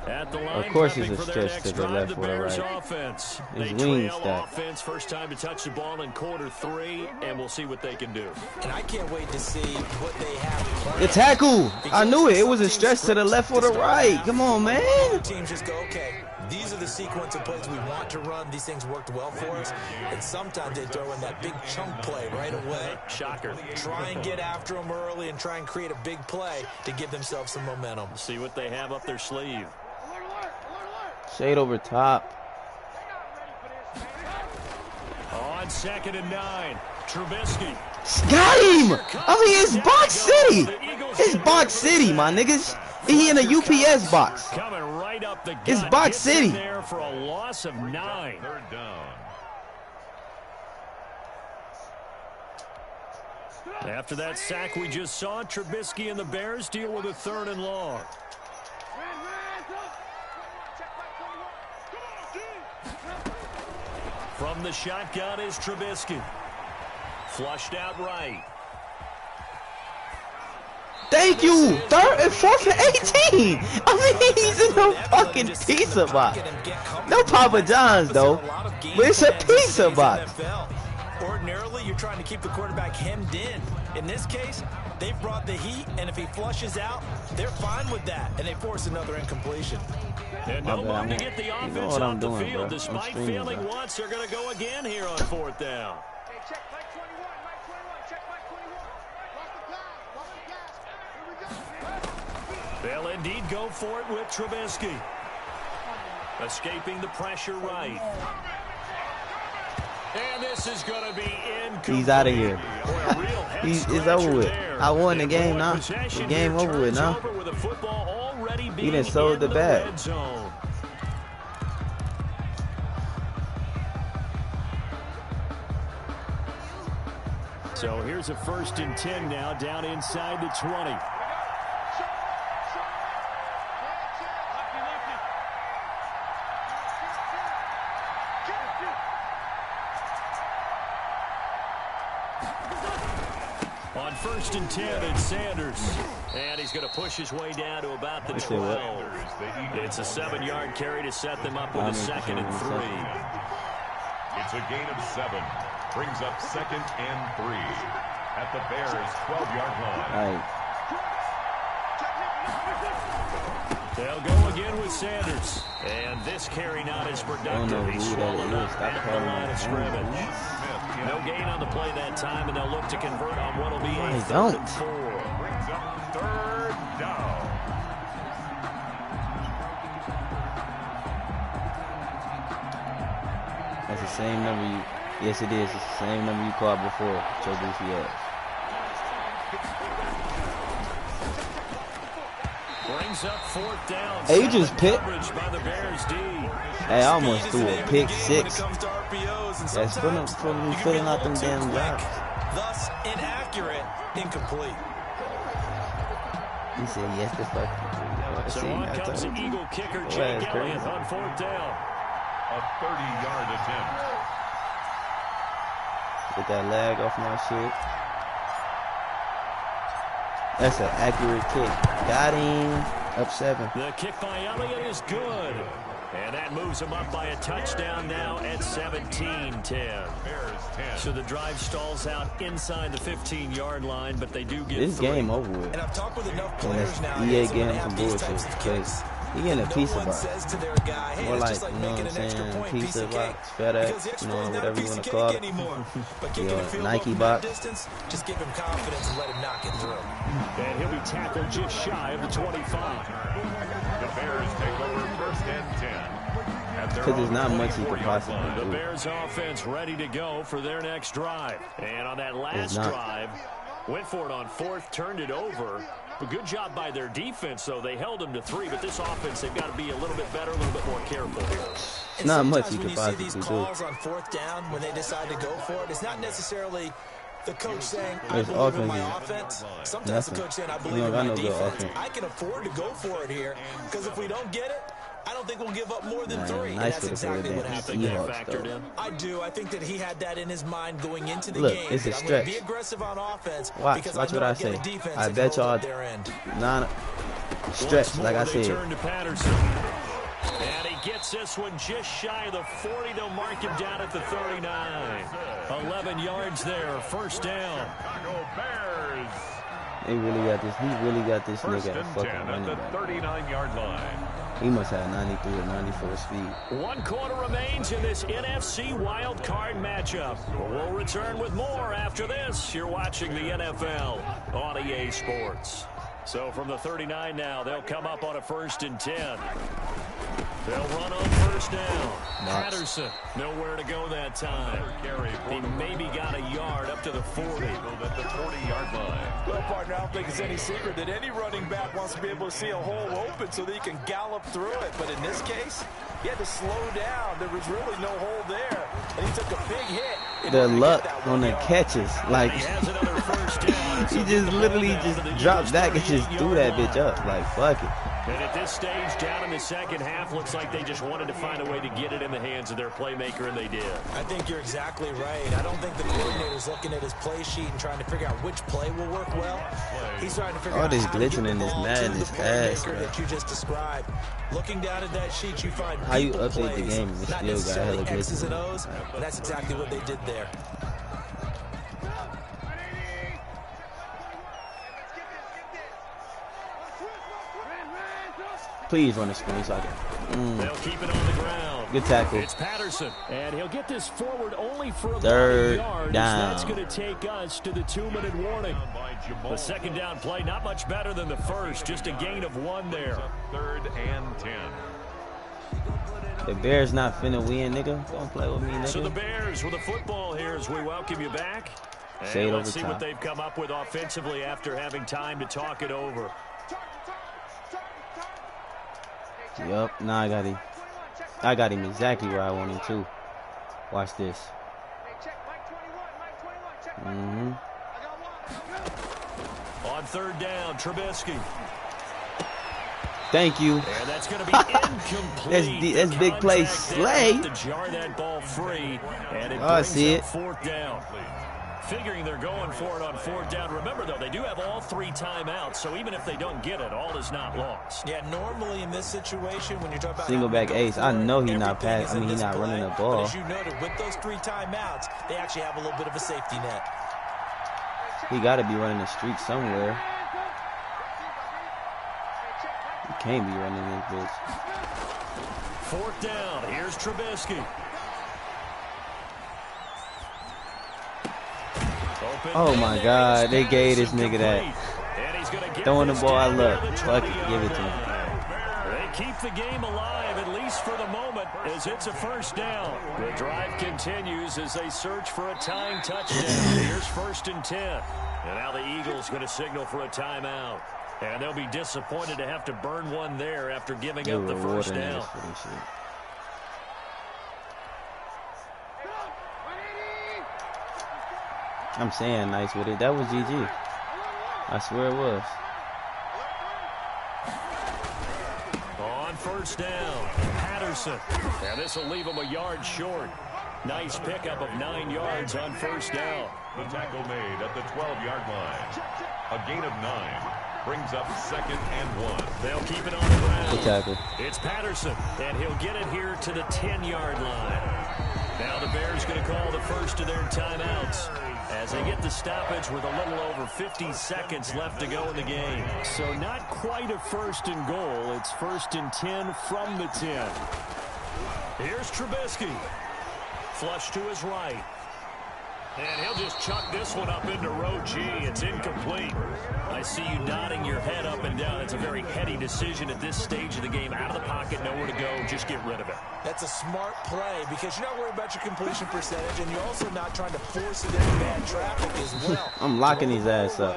At the line, of course it's a stretch to the left or the right. Offense. It's wing stack. Offense, first time to touch the ball in quarter 3, and we'll see what they can do. And I can't wait to see what they have. The tackle. I knew it. It was a stretch to the left or the right. Come on, man. Teams just go, okay, these are the sequence of plays we want to run. These things worked well for us. And sometimes they throw in that big chunk play right away. Shocker. Try and get after them early and try and create a big play to give themselves some momentum. See what they have up their sleeve. Shade over top. On 2nd and 9, Trubisky. Got him! I mean, it's Box City. It's Box City, my niggas. He in a UPS box. Coming right up the gut. It's Box City. There for a loss of 9. 3rd down. After that sack we just saw, Trubisky and the Bears deal with a 3rd and long. From the shotgun is Trubisky. Flushed out right. Thank you. 3rd and 4th and 18. I mean, he's in a fucking pizza box. No Papa John's, though. But it's a pizza box. Ordinarily, you're trying to keep the quarterback hemmed in. In this case, they've brought the heat, and if he flushes out, they're fine with that, and they force another incompletion. And no move to get the offense off the field. Despite failing once, they're going to go again here on 4th down. They'll indeed go for it with Trubisky. Escaping the pressure right. And this is going to be incomplete. He's out of here. It's over with. I won the game now. The game over with now. He done sold the bag. So here's a 1st and 10 now, down inside the 20. On 1st and 10, it's Sanders. And he's going to push his way down to about the 12. It's a 7-yard carry to set them up with a 2nd and 3. It's a gain of 7. Brings up 2nd and 3 at the Bears' 12-yard line. Right. They'll go again with Sanders. And this carry not as productive. He's swallowed up at the line of scrimmage. No gain on the play that time, and they'll look to convert on what will be a 3rd and 4. Brings up 3rd down. That's the same number you. Yes, it is. It's the same number you called before. Joe Goofy ass. Brings up 4th down. Hey, you just picked. By the Bears D. Hey, I almost threw a pick 6. That's from me filling out them damn drops. Thus, inaccurate, incomplete. He said yes to fuck. So on comes the Eagle kicker, Jake Elliott, on 4th down. A 30-yard attempt. Get that lag off my shit. That's an accurate kick. Got him. Up 7. The kick by Elliott is good. And that moves him up by a touchdown now at 17-10. So the drive stalls out inside the 15-yard line, but they do get this 3. game over with. And I've talked with enough players now. EA getting him some bullshit because he getting a pizza box. More like, you know what I'm saying, pizza box, FedEx, you know, whatever you want to call it. Your Nike box. Just give him confidence and let him knock it through. And he'll be tackled just shy of the 25. The Bears take over 1st and 10. Because there's not much he could possibly do. The Bears offense ready to go for their next drive. And on that last drive, went for it on 4th, turned it over. A good job by their defense, though. They held them to 3, but this offense, they've got to be a little bit better, a little bit more careful here. It's not much he could possibly do. When you see these calls on 4th down, when they decide to go for it, it's not necessarily the coach saying, I believe in my offense. Sometimes the coach saying, I believe in my defense. I can afford to go for it here, because if we don't get it, I don't think we'll give up more than 3. And that's exactly what happened. I do. I think that he had that in his mind going into the game. It's a stretch. I'm going to be aggressive on offense. Watch what I say. I bet y'all stretch, like I said. Turn to Patterson. And he gets this one just shy of the 40. They'll mark him down at the 39. 11 yards there. 1st down. Bears. He really got this nigga at a 1st fucking and 10 running at the back. 39-yard line. He must have 93 or 94 speed. 1 quarter remains in this NFC wild card matchup. We'll return with more after this. You're watching the NFL on EA Sports. So from the 39 now, they'll come up on a 1st and 10. They'll run on 1st down. Patterson, nowhere to go that time. He maybe got a yard up to the 40. At the 40-yard line. Well, partner, I don't think it's any secret that any running back wants to be able to see a hole open so that he can gallop through it. But in this case, he had to slow down. There was really no hole there. And he took a big hit. The luck on the catches. Like, he just literally just dropped back and just threw that bitch up. Like, fuck it. And at this stage, down in the second half, looks like they just wanted to find a way to get it in the hands of their playmaker, and they did. I think you're exactly right. I don't think the coordinator's looking at his play sheet and trying to figure out which play will work well. He's trying to figure out this how to glitching get in the this ball Madden to the is ass, playmaker bro. that you just described. Looking down at that sheet, you find how you people update the plays, game and it not still got necessarily hella X's and glitches. O's, but that's exactly what they did there. Please run the screen so I can. They'll keep it on the ground. Good tackle. It's Patterson, and he'll get this forward only for about 3rd a yard. down. That's going to take us to the 2-minute warning. The 2nd down play, not much better than the 1st, just a gain of 1 there. 3rd and 10. The Bears not finna win, nigga. Don't play with me, nigga. So the Bears with the football here as we welcome you back. Say it And over let's see time. what they've come up with offensively after having time to talk it over. Yup, nah, I got him. I got him exactly where I want him to. Watch this. On 3rd down, Trubisky. Thank you. And that's going to be incomplete. That's big play. Slay. To jar that ball free, and it I see brings it. up 4th down. Figuring they're going for it on 4th down. Remember, though, they do have all 3 timeouts, so even if they don't get it, all is not lost. Yeah, normally in this situation, when you're talking about single back ace, I know he's not passing. I mean, he's not running the ball. But as you noted, with those 3 timeouts, they actually have a little bit of a safety net. He got to be running the streak somewhere. He can't be running this bitch. 4th down. Here's Trubisky. Oh my God, they gave this nigga that. Throwing the ball, I love. Fuck it, give it to him. They keep the game alive, at least for the moment, as it's a 1st down. The drive continues as they search for a tying touchdown. Here's 1st and 10. And now the Eagles going to signal for a timeout. And they'll be disappointed to have to burn one there after giving up the 1st down. I'm saying nice with it. That was GG. I swear it was. On 1st down, Patterson. Now this will leave him a yard short. Nice pickup of 9 yards on 1st down. The tackle made at the 12-yard line. A gain of 9 brings up 2nd and 1. They'll keep it on the ground. Good tackle. It's Patterson, and he'll get it here to the 10-yard line. Now the Bears going to call the first of their timeouts as they get the stoppage with a little over 50 seconds left to go in the game. So not quite a 1st and goal. It's 1st and 10 from the 10. Here's Trubisky. Flush to his right. And he'll just chuck this one up into row G. It's incomplete. I see you nodding your head up and down. It's a very heady decision at this stage of the game. Out of the pocket, nowhere to go. Just get rid of it. That's a smart play because you're not worried about your completion percentage, and you're also not trying to force it into bad traffic as well. I'm locking his ass up.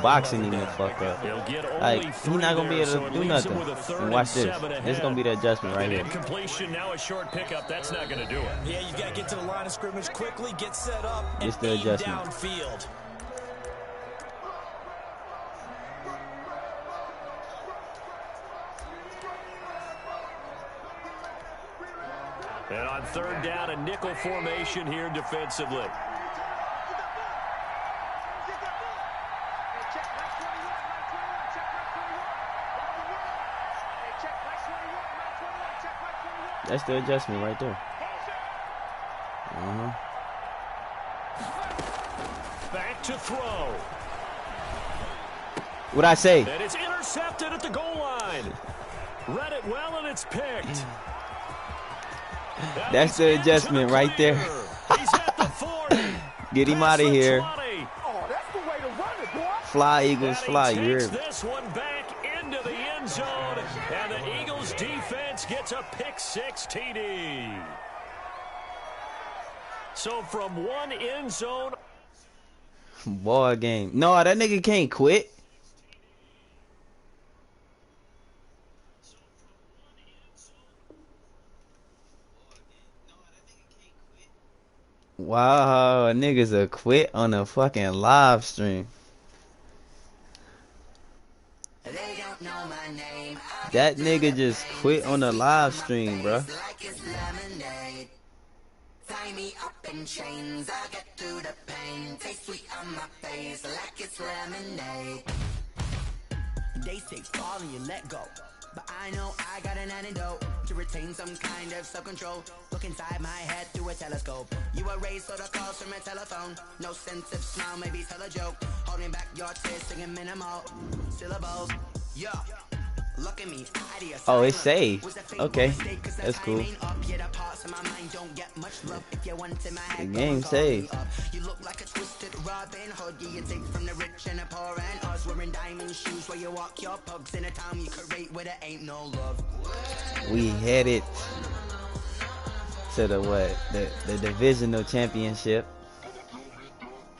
Boxing him the fuck up. Like, he's not going to be able to do nothing. And watch this. This is going to be the adjustment right here. Incompletion, now a short pickup. That's not going to do it. Yeah, you got to get to the line of scrimmage quickly, get set up, and It's the aim adjustment. downfield. And on 3rd down, a nickel formation here defensively. That's the adjustment right there. Back to throw. What'd I say? And it's intercepted at the goal line. Read it well, and it's picked. That's the adjustment right there. He's at the 40. Get him out of here. Oh, that's the way to run it, boy. Fly, Eagles, fly. You heard me. This one back into the end zone, and the Eagles defense gets a pick-6 TD. So from one end zone. Ball game. No, that nigga can't quit. Wow, niggas a quit on a fucking live stream. That nigga just quit on the live stream, bro. Tie me up in chains, I'll get through the pain. Taste sweet on my face like it's lemonade. They say fall and you let go, but I know I got an antidote to retain some kind of self-control. Look inside my head through a telescope. You erase all the calls from a telephone. No sense of smile, maybe tell a joke. Holding back your tears, singing minimal syllables. Yeah. Look at me. Oh, it's saved. Okay, that's cool. The game saved. You look like a twisted Robin Hood. You take from the rich and the poor and us. Wearing diamond shoes where you walk your pugs in a town you create where there ain't no love. We headed to the what? The divisional championship.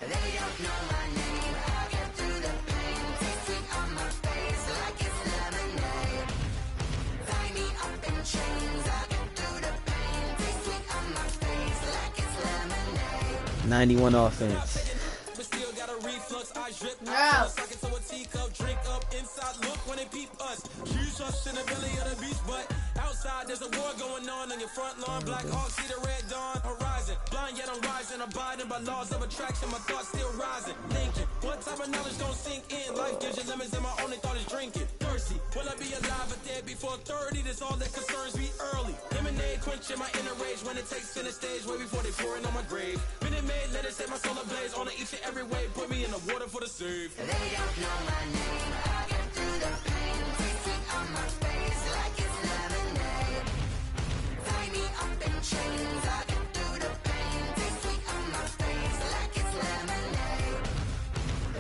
They don't know my name. I'll get through the pain. Taste sweet on my face like it's lemonade. Tie me up in chains. I'll get through the pain. Taste sweet on my face like it's lemonade. 91 offense. But still got a reflux, I drip my suck into a teacup, drink up inside, look when they peep us. Huge us in the belly of the beach, but outside there's a war going on your front lawn. Black Hawk, see the red dawn, horizon. horizon. Blind yet I'm rising, abiding by laws of attraction. My thoughts still rising. Thinking, what type of knowledge don't sink in? Life gives you lemons and my only thought is drinking. Thirsty, will I be alive or dead before 30? That's all that concerns me early. Lemonade quenching my inner rage when it takes center stage. Way before they pour it on my grave. Minute Maid, let it set my soul ablaze. On each and every way, put me in the water for the save. They don't know my name. I get through the pain. Taste it on my face like it's lemonade. Tie me up in chains. I get through the pain. Taste sweet on my face like it's lemonade.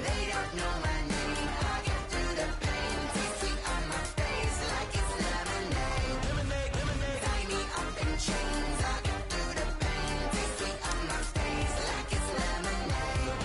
They don't know my name. I get through the pain. Taste sweet on my face like it's lemonade. Lemonade, lemonade. Tie me up in chains. I get through the pain. Taste sweet on my face like it's lemonade.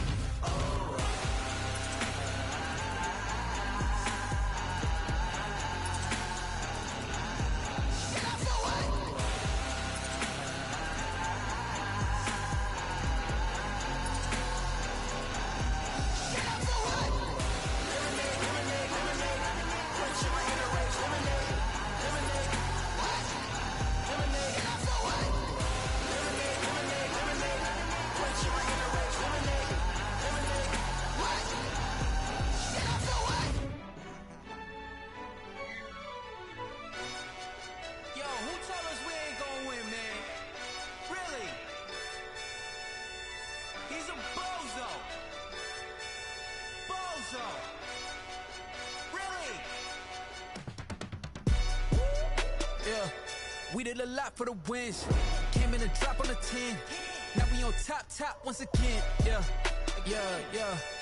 Yo, who told us we ain't gonna win, man? Really? He's a bozo. Bozo. Really? Yeah, we did a lot for the wins. Came in a drop on the 10. Now we on top once again. Yeah.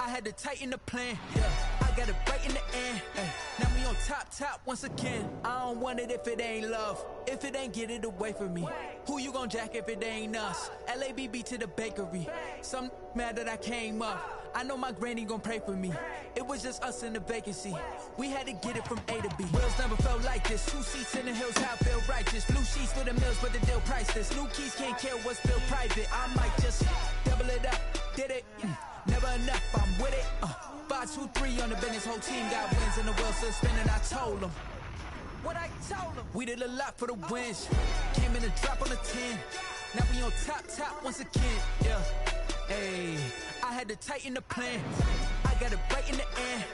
I had to tighten the plan. Yeah, I got it right in the end. Ay. Now we on top once again. I don't want it if it ain't love. If it ain't, get it away from me. Who you gon' jack if it ain't us? LABB to the bakery. Some mad that I came up. I know my granny gon' pray for me. It was just us in the vacancy. We had to get it from A to B. Wheels never felt like this. 2 seats in the hills, how I feel righteous. Blue sheets for the mills, but the deal priceless. New keys can't care what's still private. I might just double it up. Did it? Never enough, I'm with it. 5, 2, 3 on the business. Whole team got wins and the wheels still spinning. I told them what I told them. We did a lot for the wins. Came in a drop on the 10. Now we on top once again. Yeah. Hey, I had to tighten the plan. I got it right in the end.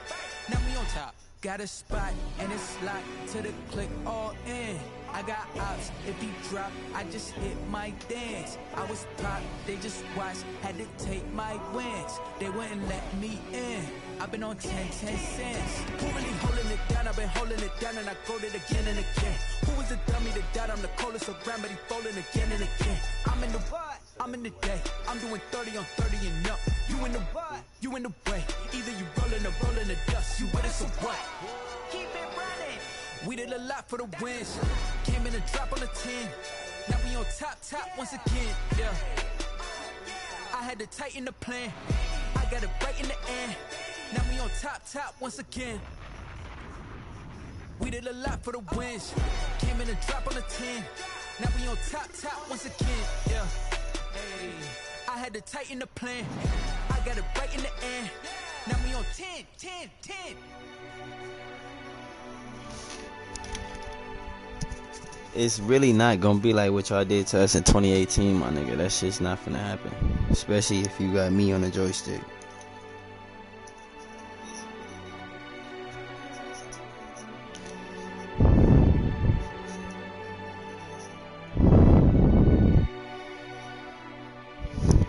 Now we on top. Got a spot and it's locked to the click all in. I got ops, if he drop, I just hit my dance. I was pop, they just watched, had to take my wins. They wouldn't let me in. I've been on 10 cents. Who really holding it down? I've been holding it down and I go it again and again. Who was the dummy that died? I'm the coldest around, but he folding again and again. I'm in the what? I'm in the day. I'm doing 30 on 30 and up. You in the what? You in the way. Either you rolling or rolling the dust. You with us or what? Keep it running. We did a lot for the wins. Came in a drop on the 10. Now we on top once again. Yeah. I had to tighten the plan. I got it right in the end. Now we on top once again. We did a lot for the wins. Came in a drop on the 10. Now we on top once again. Yeah. Hey, I had to tighten the plan. I got it right in the end. Now we on 10. It's really not gonna be like what y'all did to us in 2018, my nigga. That shit's not gonna happen. Especially if you got me on the joystick.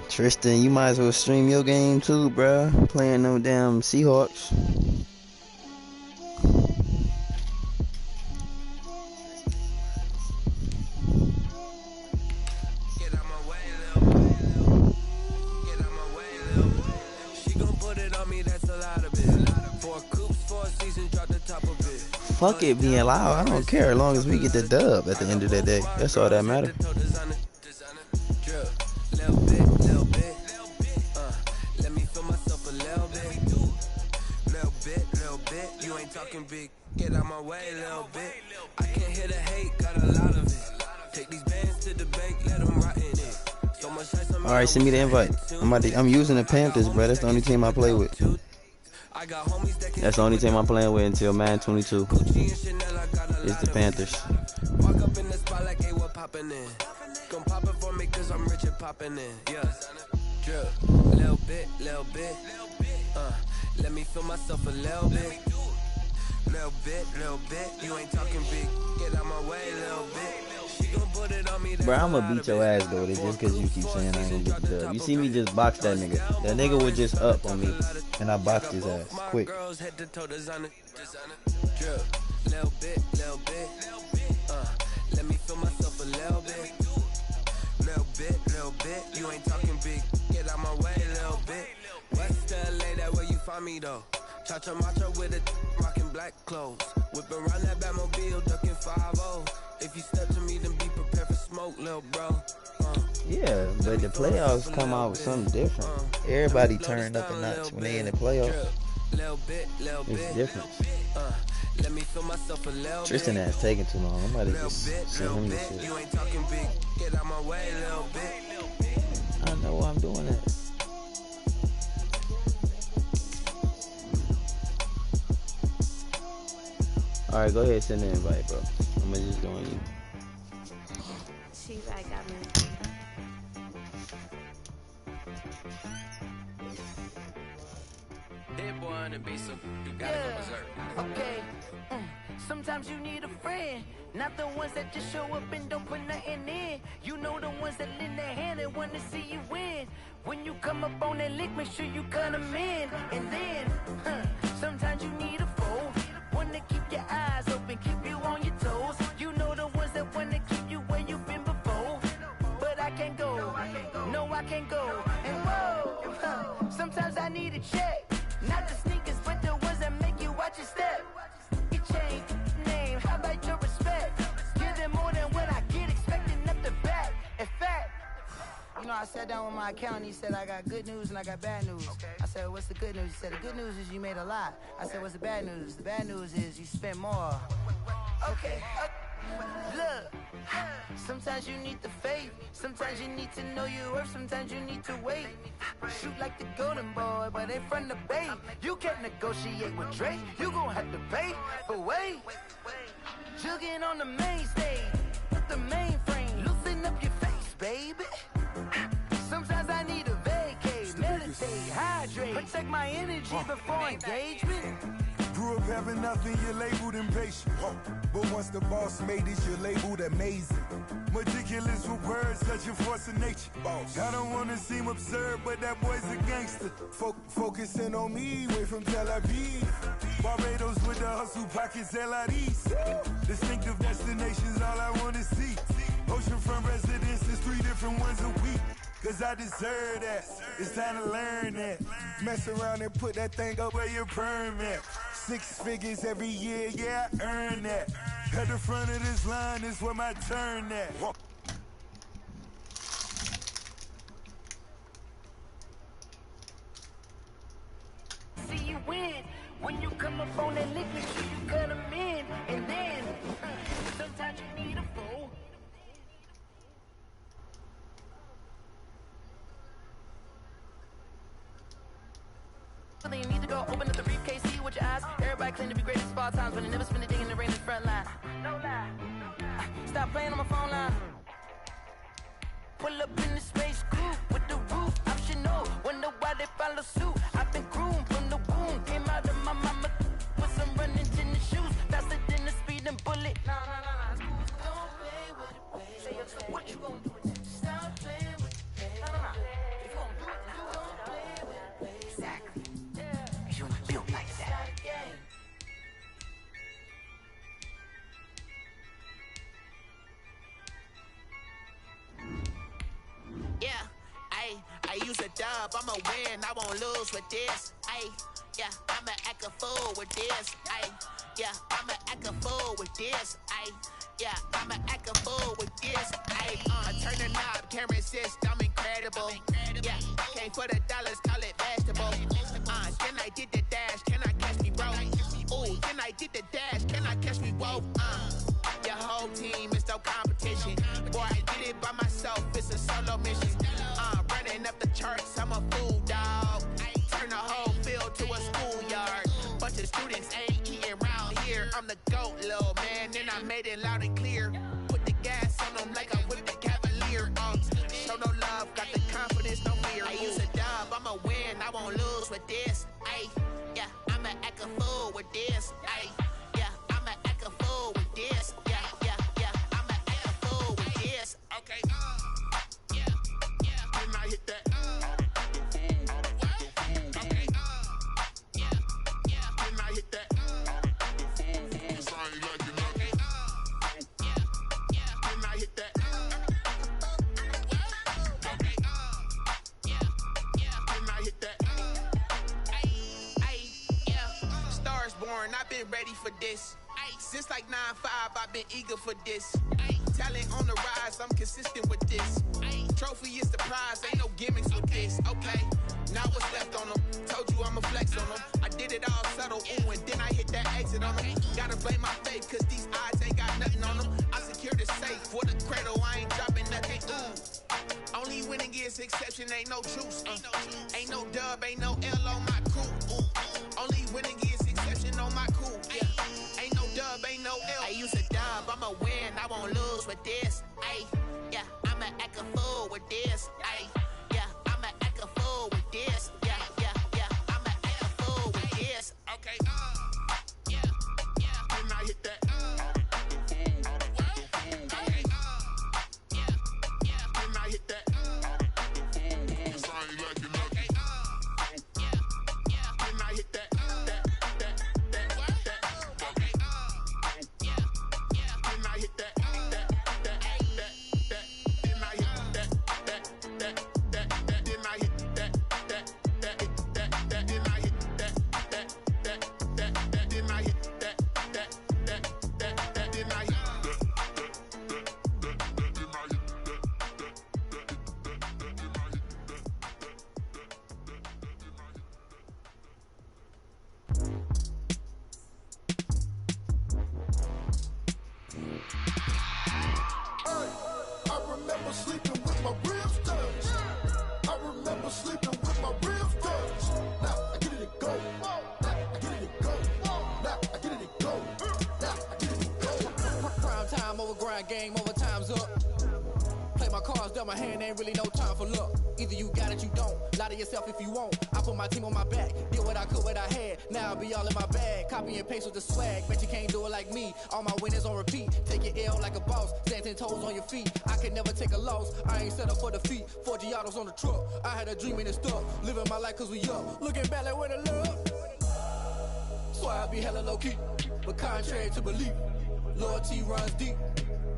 Tristan, you might as well stream your game too, bruh. Playing no damn Seahawks. Fuck it being loud. I don't care as long as we get the dub at the end of the day. That's all that matters. You ain't talking big. Get out my way a little bit. I can't hear the hate, got a lot of it. Take these bands to the bank, let them rot in it. So much ice, Alright, send me the invite. I'm using the Panthers, bro. That's the only team I play with. That's the only team I'm playing with until Madden 22. It's the Panthers. Walk up in the spot like, hey, what poppin' in? Gon' pop it for me cause I'm rich and poppin' in. Yeah. Drip. Little bit. Let me feel myself a little bit. Little bit. You ain't talking big. Get out my way, little bit. She gon' put it on me. Bro, I'ma beat your ass though, just cause you keep saying I ain't gonna get the dub. You see me just box that nigga. That nigga was just up on me, and I boxed his ass quick. Drip. Little bit. Let me feel myself a little bit. Little bit. You ain't talking big. Get out my way, little bit. West LA, that where you find me though. Cha-cha macho with a rockin' black clothes. Whippin' around that Batmobile, duckin' 5-0. If you step to me, then be prepared for smoke, little bro. Yeah, but the playoffs come out with something different. Everybody turned up a notch when they in the playoffs. It's different. Let me feel myself a little Tristan ass taking too long. I'm about to just send him this shit. You ain't talking big. Get out my way, little bit. I know why I'm doing that. Alright, go ahead, send the invite, bro. I'm gonna just join you. She's like, got me. Dead boy on the beat, so you gotta go berserk. Okay. Sometimes you need a friend, not the ones that just show up and don't put nothing in. You know the ones that lend their hand and want to see you win. When you come up on that lick, make sure you cut them in. And then, sometimes you need a foe, one to keep your eyes open, keep you on your toes. You know the ones that want to keep you where you've been before. But I can't go, no I can't go. And whoa, sometimes I need a check. Not the sneakers, but the ones that make you watch your step. You change name, how about your respect? Give them more than what I get, expecting nothing back. In fact, you know, I sat down with my accountant, he said I got good news and I got bad news. I said, what's the good news? He said, the good news is you made a lot. I said, what's the bad news? The bad news is you spent more. Okay. Look, sometimes you need the faith, sometimes you need to know your worth, sometimes you need to wait. Shoot like the golden boy, but in front of Bay. You can't negotiate with Drake, you gon' have to pay. But wait, jugging on the main stage, with the mainframe, loosen up your face, baby. Sometimes I need a vacate, meditate, hydrate, protect my energy before engagement. Grew up having nothing, you're labeled impatient. But once the boss made it, you're labeled amazing. Meticulous with words, such a force of nature. I don't want to seem absurd, but that boy's a gangster. Focusing on me, way from Tel Aviv. Barbados with the hustle pockets, LIDs. Distinctive destinations, all I want to see. Oceanfront residences, 3 different ones a week. Cause I deserve that, it's time to learn that. Mess around and put that thing up where your permit. 6 figures every year, yeah, I earn that. At the front of this line is where my turn at. See you win, when you come up on that lick, make sure you cut them in. And then, sometimes you need a fool. You need to go open up the briefcase, see with your eyes. Everybody claim to be greatest of all times, but they never spend a day in the rain in the front line. No lie. Stop playing on my phone line. Pull up in the space coupe with the roof optional. Wonder why they follow suit. I've been groomed from the womb. Came out of my mama with some running tennis shoes. Faster than the speeding bullet. No. Don't play with it, baby. Say what you gonna do with it? Stop playing with it, baby. No. If you gonna do it, then don't play with it, baby. Exactly. You ain't built like that. Yeah, I use a dub, I'ma win, I won't lose with this. Yeah, I'ma act a fool with this. Yeah, I'ma act a fool with this. Yeah, I'ma act a fool with this. I turn the knob, camera assist, I'm incredible. Yeah, came for the dollars, call it vegetable. Then I did the dash, can I catch me roll? Ooh, then I did the dash, can I catch me roll? Your whole team is no competition. Boy, I did it by myself, it's a solo mission. Running up the charts, I'm a fool, dog. Turn the whole field to a schoolyard. note, little man, then I made it loud and clear. Put the gas on them like I whipped the Cavalier. Show no love, got the confidence, no fear. I use a dub, I'ma win, I won't lose with this. Ay, yeah, I'ma act a fool with this. Ay, yeah, I'ma act a fool with this. Yeah, yeah, yeah, I'ma act a fool with this. Okay, yeah, yeah, then I hit that. Okay, yeah, yeah, then I hit that. I've been ready for this. Since like 9-5, I've been eager for this. Talent on the rise, I'm consistent with this. Trophy is the prize, ain't no gimmicks with this. Okay, now what's left on them? Told you I'ma flex on them. I did it all subtle, ooh, and then I hit that exit on them. Gotta blame my faith, cause these odds ain't got nothing on them. I secured the safe for the cradle, I ain't dropping nothing, ooh. Only winning is exception, ain't no truce. Ain't no dub, ain't no L on my crew. Only winning is exception on my crew. Yeah. Ain't no dub, ain't no L. I use a dub, I'ma win, I won't lose with this. Ay, yeah, I'ma act a fool with this. Ay, yeah, I'ma act a fool with this. Yeah, yeah, yeah, I'ma act a fool with this. Okay, yeah, yeah, then I hit that. Okay, yeah, yeah, then I hit that. Game over, time's up. Play my cards, dealt my hand, ain't really no time for luck. Either you got it, you don't. Lie to yourself if you won't. I put my team on my back, did what I could, what I had. Now I'll be all in my bag. Copy and paste with the swag. Bet you can't do it like me. All my winners on repeat. Take your L like a boss. Stand 10 toes on your feet. I can never take a loss. I ain't set up for defeat. 4 Giottos on the truck. I had a dream and it's stuck. Living my life cause we up. Looking back like where the love. So I be hella low key. But contrary to belief, loyalty runs deep.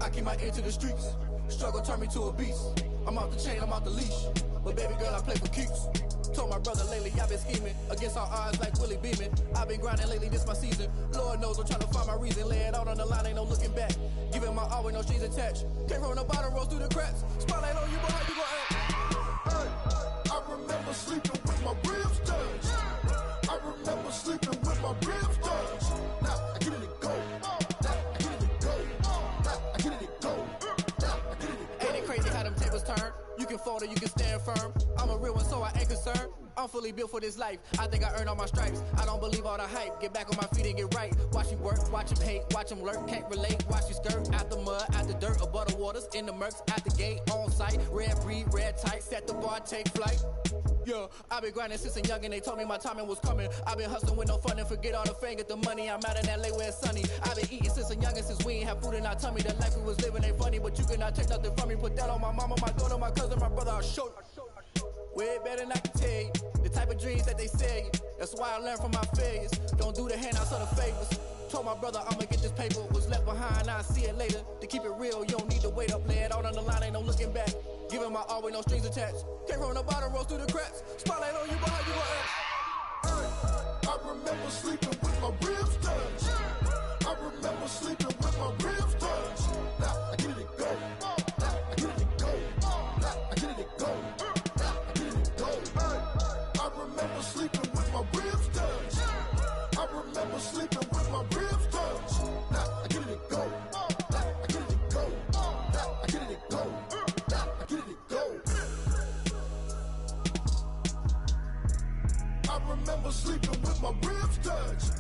I keep my ear to the streets. Struggle turned me to a beast. I'm off the chain, I'm off the leash. But baby girl, I play for keeps. Told my brother lately, I've been scheming. Against all odds like Willie Beeman. I've been grinding lately, this my season. Lord knows I'm trying to find my reason. Lay it out on the line, ain't no looking back. Giving my all with no strings attached. Came from the bottom, rose through the cracks. Spotlight on you, but how you gon' act? Hey, I remember sleeping with my ribs touched. I remember sleeping with my ribs touched. Now I get it to go. Turn. You can fold or you can stand firm. I'm a real one, so I ain't concerned. I'm fully built for this life. I think I earned all my stripes. I don't believe all the hype. Get back on my feet and get right. Watch you work, watch him hate, watch him lurk. Can't relate, watch you skirt. Out the mud, out the dirt, above the waters, in the murks, out the gate, on site. Red breed, red tight, set the bar, take flight. Yeah, I've been grinding since a young and they told me my timing was coming. I've been hustling with no fun and forget all the fame, get the money. I'm out in LA where it's sunny. I've been eating since a young and since we ain't have food in our tummy. The life we was living ain't funny, but you cannot take nothing from me. Put that on my mama, my daughter, my cousin, my brother, I'll show you. Way better than I can tell you. The type of dreams that they sell you. That's why I learned from my failures. Don't do the handouts or the favors. Told my brother I'ma get this paper. Was left behind, I'll see it later. To keep it real, you don't need to wait up. Lay it out on the line, ain't no looking back. Giving my all with no strings attached. Came from the bottom, rose through the cracks. Spotlight on you, but how you gon' act? I remember sleeping with my ribs touched. I remember sleeping with my ribs touched. Now I get it to go. Now I get it to go. Now I get it to go. Now I get it to go. I remember sleeping with my ribs touched. I remember sleeping with my ribs touched. Now I get it to go. Now I get it to go. Now I get it to go. Now I get it to go. I remember sleeping with my ribs touched.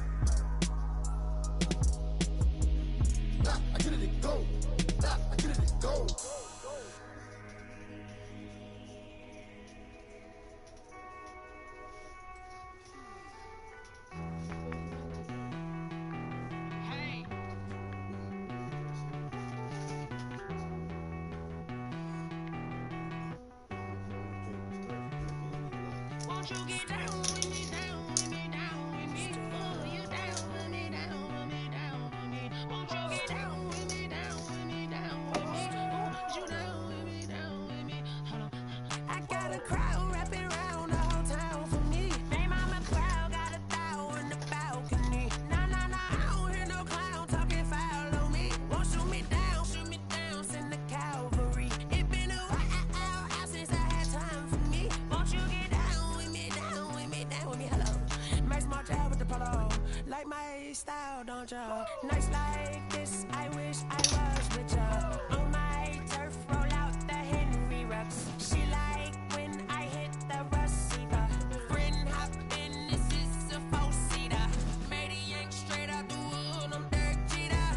Like my style, don't y'all? Nights like this, I wish I was with y'all. On my turf, roll out the Henry Rux. She like when I hit the receiver. Friend hop in, this is a four-seater. Made a yank straight out the wood, I'm Derek Jeter.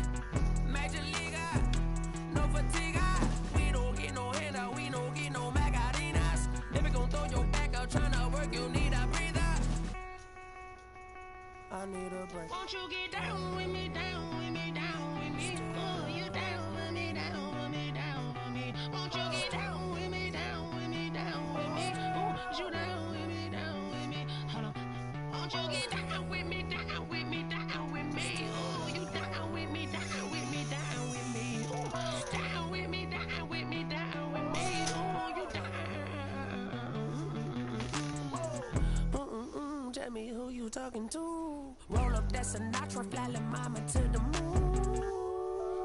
Major leaguer, no fatigue. We don't get no handout, we don't get no Magarinas. Never gon' throw your back out, tryna work, you need a breather. I need a break. Won't you get down with me, down with me, down with me? Oh, you down with me, down with me, down with me. Won't you get down with me, down with me, down with me? Oh, you down with me, down with me. Hold on. Won't you get down with me, down with me, down with me? Oh, you down with me, down with me, down with me. Oh, down with me, down with me, down with me. Oh, you down. Tell me who you talking to. Roll up that Sinatra, fly la mama to the moon.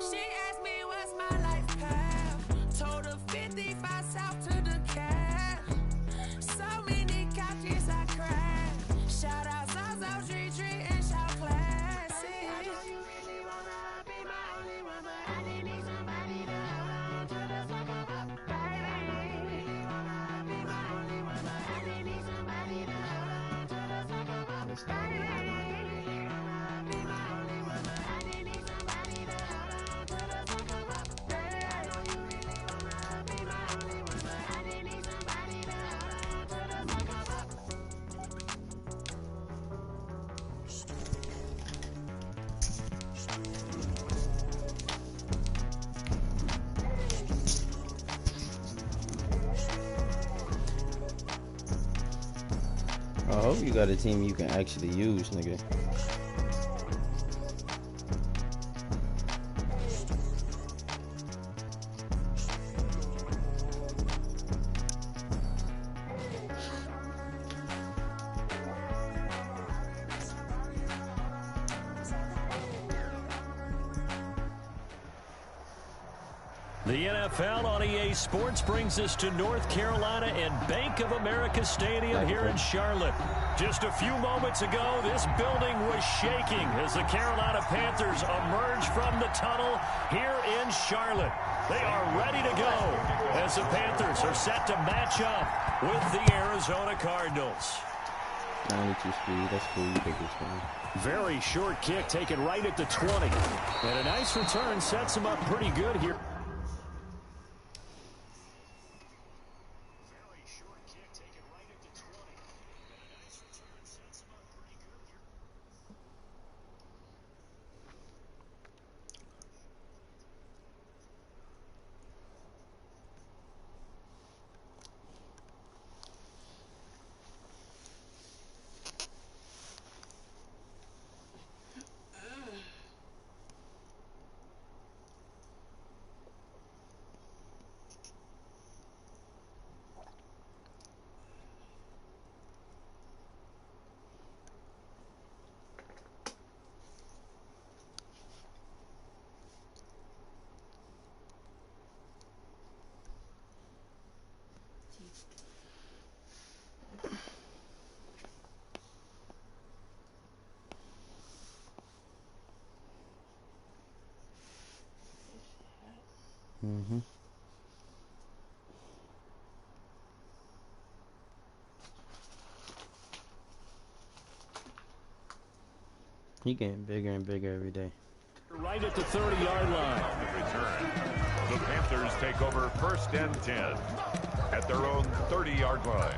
She asked me what's my life path. Told her 55 south to the cat. So many couches I crashed. Shout out South Street and shout classy. I know you really wanna be my only one, but I didn't need somebody to hold on to the sucker up, baby. You really wanna be my only one, but I didn't need somebody to hold on to the sucker up, baby. I hope you got a team you can actually use, nigga. The NFL on EA Sports brings us to North Carolina and Bank of America Stadium here in Charlotte. Just a few moments ago, this building was shaking as the Carolina Panthers emerged from the tunnel here in Charlotte. They are ready to go as the Panthers are set to match up with the Arizona Cardinals. 92 speed, that's cool. You take this one. Very short kick taken right at the 20. And a nice return sets him up pretty good here. Mm-hmm. He getting bigger and bigger every day. Right at the 30-yard line. Return. The Panthers take over 1st and 10 at their own 30-yard line.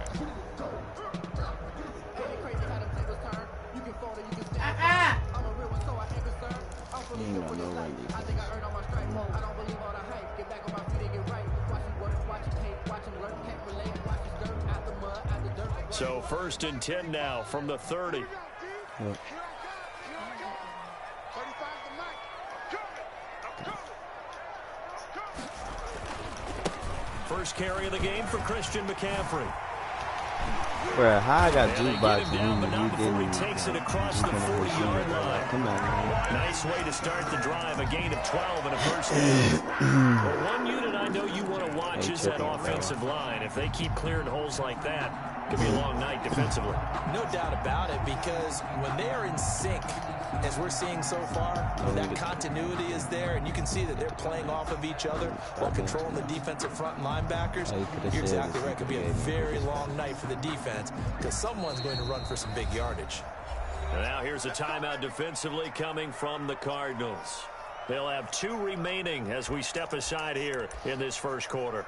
I think I earned all my stripes. I don't believe all the hype. Get back on my feet and get right. Watch him work, watch him hate, watch him learn, can't relate. Watch his dirt out the mud, out the dirt. So 1st and 10 now from the 30. Yep. First carry of the game for Christian McCaffrey. Bruh, how I got jukebox down, but and not before he didn't takes it across the 40-yard line. Come on, man. Nice way to start the drive. A gain of 12 and a first down. Well, one unit I know you want to watch is that offensive line. If they keep clearing holes like that, it could be a long night defensively. No doubt about it, because when they are in sync, as we're seeing so far, when that continuity is there, and you can see that they're playing off of each other while controlling the defensive front linebackers, you're exactly right. It could be a very long night for the defense because someone's going to run for some big yardage. And now here's a timeout defensively coming from the Cardinals. They'll have 2 remaining as we step aside here in this first quarter.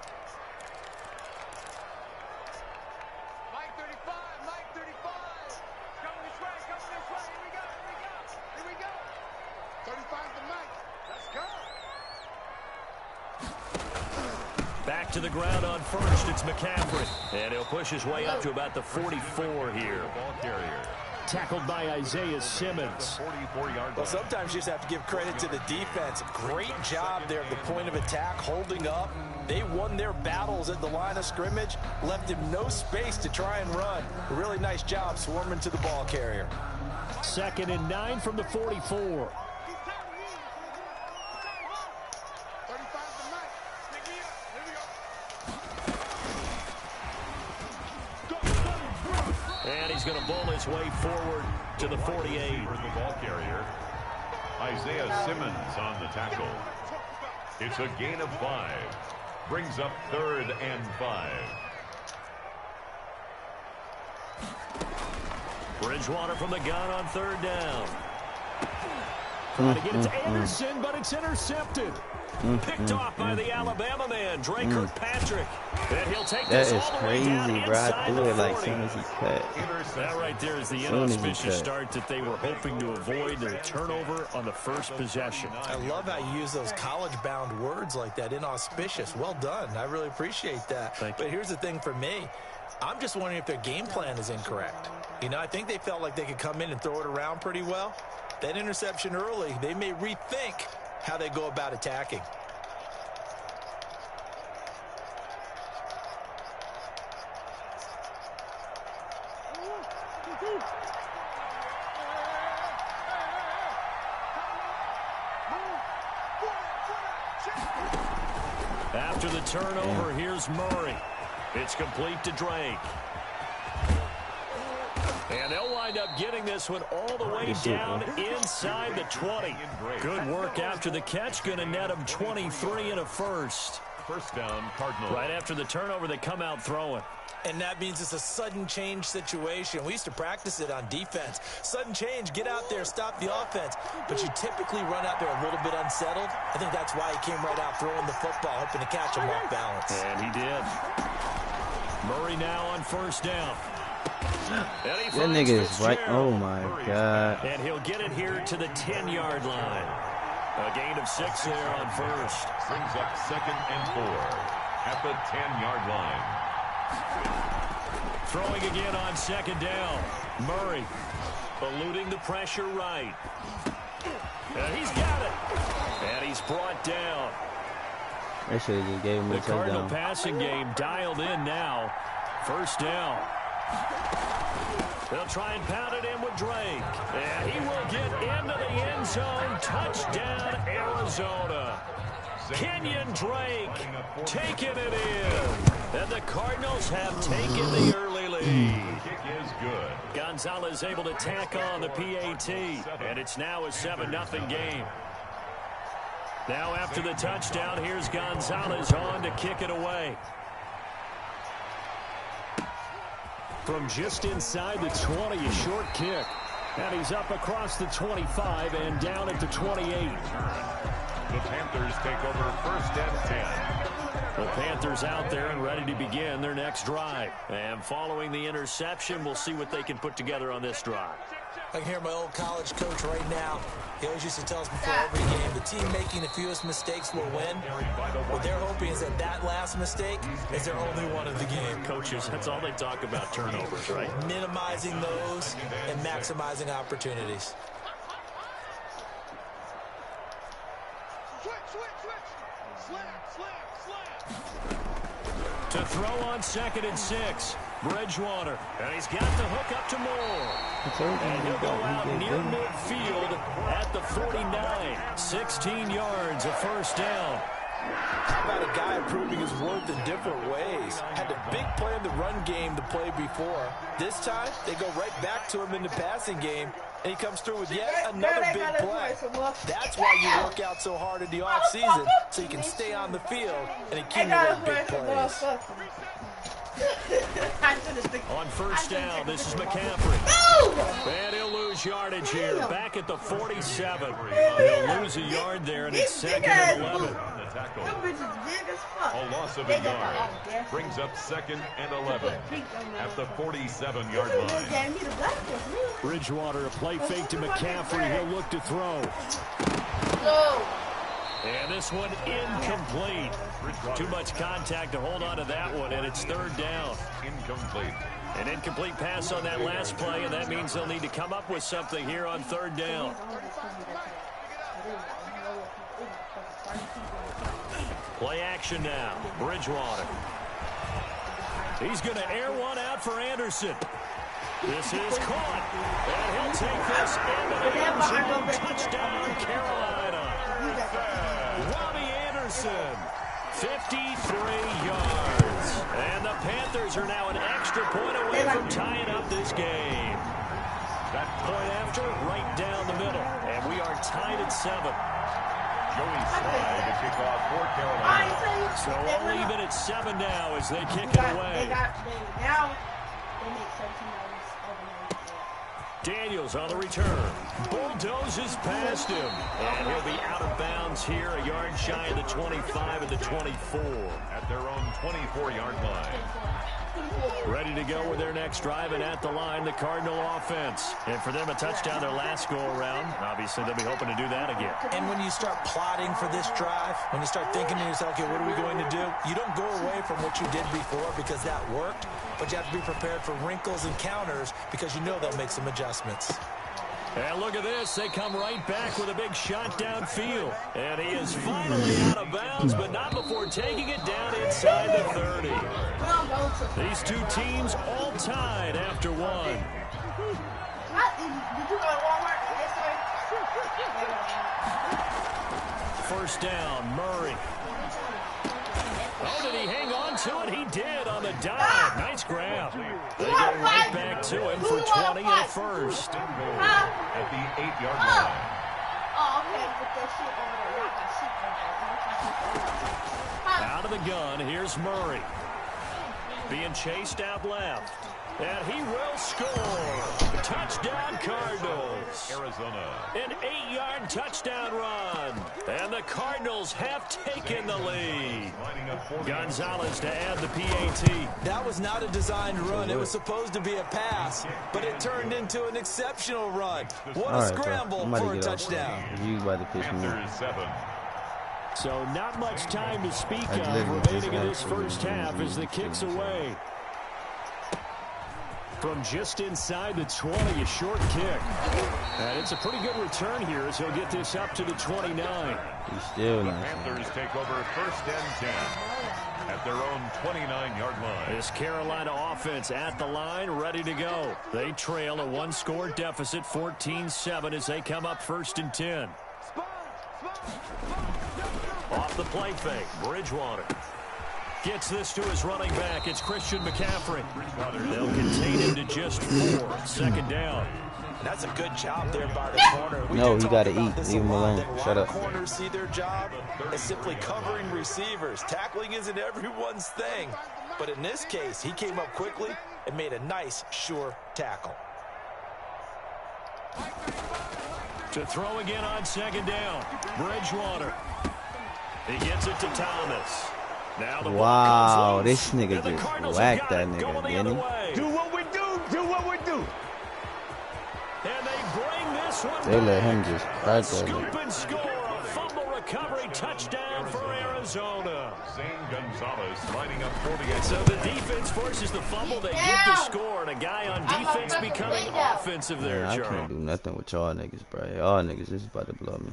Back to the ground on first, it's McCaffrey. And he'll push his way up to about the 44 here. Ball carrier. Tackled by Isaiah Simmons. Well, sometimes you just have to give credit to the defense. Great job there at the point of attack, holding up. They won their battles at the line of scrimmage, left him no space to try and run. A really nice job swarming to the ball carrier. 2nd and 9 from the 44. And he's going to bull his way forward to the 48. For the ball carrier, Isaiah Simmons on the tackle. It's a gain of 5. Brings up 3rd and 5. Bridgewater from the gun on 3rd down. Trying to get it to Anderson, but it's intercepted. Picked off by the Alabama man, Dre Kirkpatrick. And he'll take this all the way down crazy, bro. I inside threw the it like 40. soon as he cut. That right there is the inauspicious start that they were hoping to avoid, the turnover on the first possession. I love how you use those college-bound words like that, inauspicious. Well done. I really appreciate that. But here's the thing for me. I'm just wondering if their game plan is incorrect. You know, I think they felt like they could come in and throw it around pretty well. That interception early, they may rethink how they go about attacking. After the turnover, here's Murray. It's complete to Drake. And they'll wind up getting this one all the way down inside the 20. Good work after the catch. Going to net him 23 and a first. First down, Cardinals. Right after the turnover, they come out throwing. And that means it's a sudden change situation. We used to practice it on defense. Sudden change, get out there, stop the offense. But you typically run out there a little bit unsettled. I think that's why he came right out throwing the football, hoping to catch him off balance. And he did. Murray now on first down. That nigga is right. Oh, my God. And he'll get it here to the 10-yard line. A gain of 6 there on first. Brings up 2nd and 4 at the 10-yard line. Throwing again on 2nd down. Murray eluding the pressure right. And he's got it. And he's brought down. They should have just gave him a touchdown. The Cardinal passing game dialed in now. First down. They'll try and pound it in with Drake. And he will get into the end zone. Touchdown, Arizona. Kenyon Drake taking it in. And the Cardinals have taken the early lead. Kick is good. Gonzalez able to tack on the PAT. And it's now a 7-0 game. Now after the touchdown, here's Gonzalez on to kick it away. From just inside the 20, a short kick. And he's up across the 25 and down at the 28. The Panthers take over 1st and 10. The Panthers out there and ready to begin their next drive. And following the interception, we'll see what they can put together on this drive. I can hear my old college coach right now. He always used to tell us before every game, the team making the fewest mistakes will win. What they're hoping is that last mistake is their only one of the game. Coaches, that's all they talk about, turnovers, right? Minimizing those and maximizing opportunities. To throw on 2nd and 6, Bridgewater. And he's got the hook up to Moore. And he'll go out near midfield at the 49. 16 yards, a first down. How about a guy proving his worth in different ways? Had a big play in the run game to play before. This time, they go right back to him in the passing game, and he comes through with yet another big play. That's why you work out so hard in the offseason, so you can stay on the field and accumulate big plays. On first down, this is McCaffrey. And he'll lose yardage here. Back at the 47. He'll lose a yard there, and it's 2nd and 11. A loss of a yard brings up 2nd and 11 at the 47-yard line. Bridgewater, a play fake to McCaffrey. He'll look to throw. And this one incomplete. Too much contact to hold on to that one, and it's 3rd down. Incomplete. An incomplete pass on that last play, and that means they'll need to come up with something here on 3rd down. Play action now. Bridgewater. He's going to air one out for Anderson. This is caught. And he'll take this into the end zone. Touchdown, Carolina. Robbie Anderson, 53 yards. And the Panthers are now an extra point away from tying up this game. That point after, right down the middle. And we are tied at 7. Joey Slye to kick off for Carolina. So we'll leave it at 7 now as they kick it away. Daniels on the return. Bulldozes past him. And he'll be out of bounds here, a yard shy of the 25 and the 24. At their own 24-yard line. Ready to go with their next drive, and at the line, the Cardinal offense. And for them, a touchdown their last go-around. Obviously, they'll be hoping to do that again. And when you start plotting for this drive, when you start thinking to yourself, okay, what are we going to do? You don't go away from what you did before because that worked, but you have to be prepared for wrinkles and counters because you know they'll make some adjustments. And look at this. They come right back with a big shot downfield. And he is finally out of bounds, but not before taking it down inside the 30. These two teams all tied after one. First down, Murray. Oh, did he hang on to it? He did on the dive. Nice grab. They go right back to him for 20 and a first. At the 8-yard line. Out of the gun, here's Murray. Being chased out left. And he will score. Touchdown, Cardinals. Arizona. An 8-yard touchdown run. And the Cardinals have taken the lead. Gonzalez to add the PAT. That was not a designed run. It was supposed to be a pass, but it turned into an exceptional run. What a scramble for a touchdown. You about to piss me off. 7. So not much time to speak of remaining in this first half as the kick's away. From just inside the 20, a short kick. And it's a pretty good return here as he'll get this up to the 29. He's still The Panthers take over 1st and 10 at their own 29-yard line. This Carolina offense at the line, ready to go. They trail a one-score deficit, 14-7, as they come up 1st and 10. Off the play fake, Bridgewater. Gets this to his running back. It's Christian McCaffrey. They'll contain him to just 4. 2nd down. And that's a good job there by the corner. No, he got to eat. Leave him alone. Shut up. Corners see their job as simply covering receivers. Tackling isn't everyone's thing. But in this case, he came up quickly and made a nice, sure tackle. To throw again on 2nd down. Bridgewater. He gets it to Thomas. Wow, this nigga just whacked that nigga, didn't he? Do what we do. Do what we do. And they bring this one They let him just crack that Scoop nigga. and score. A fumble recovery touchdown for Arizona. Zane Gonzalez lining up for the So the defense forces the fumble. They get the score, and a guy on defense becoming offensive there, Man, I Charlie. can't do nothing with y'all niggas, bro. Y'all niggas is about to blow me.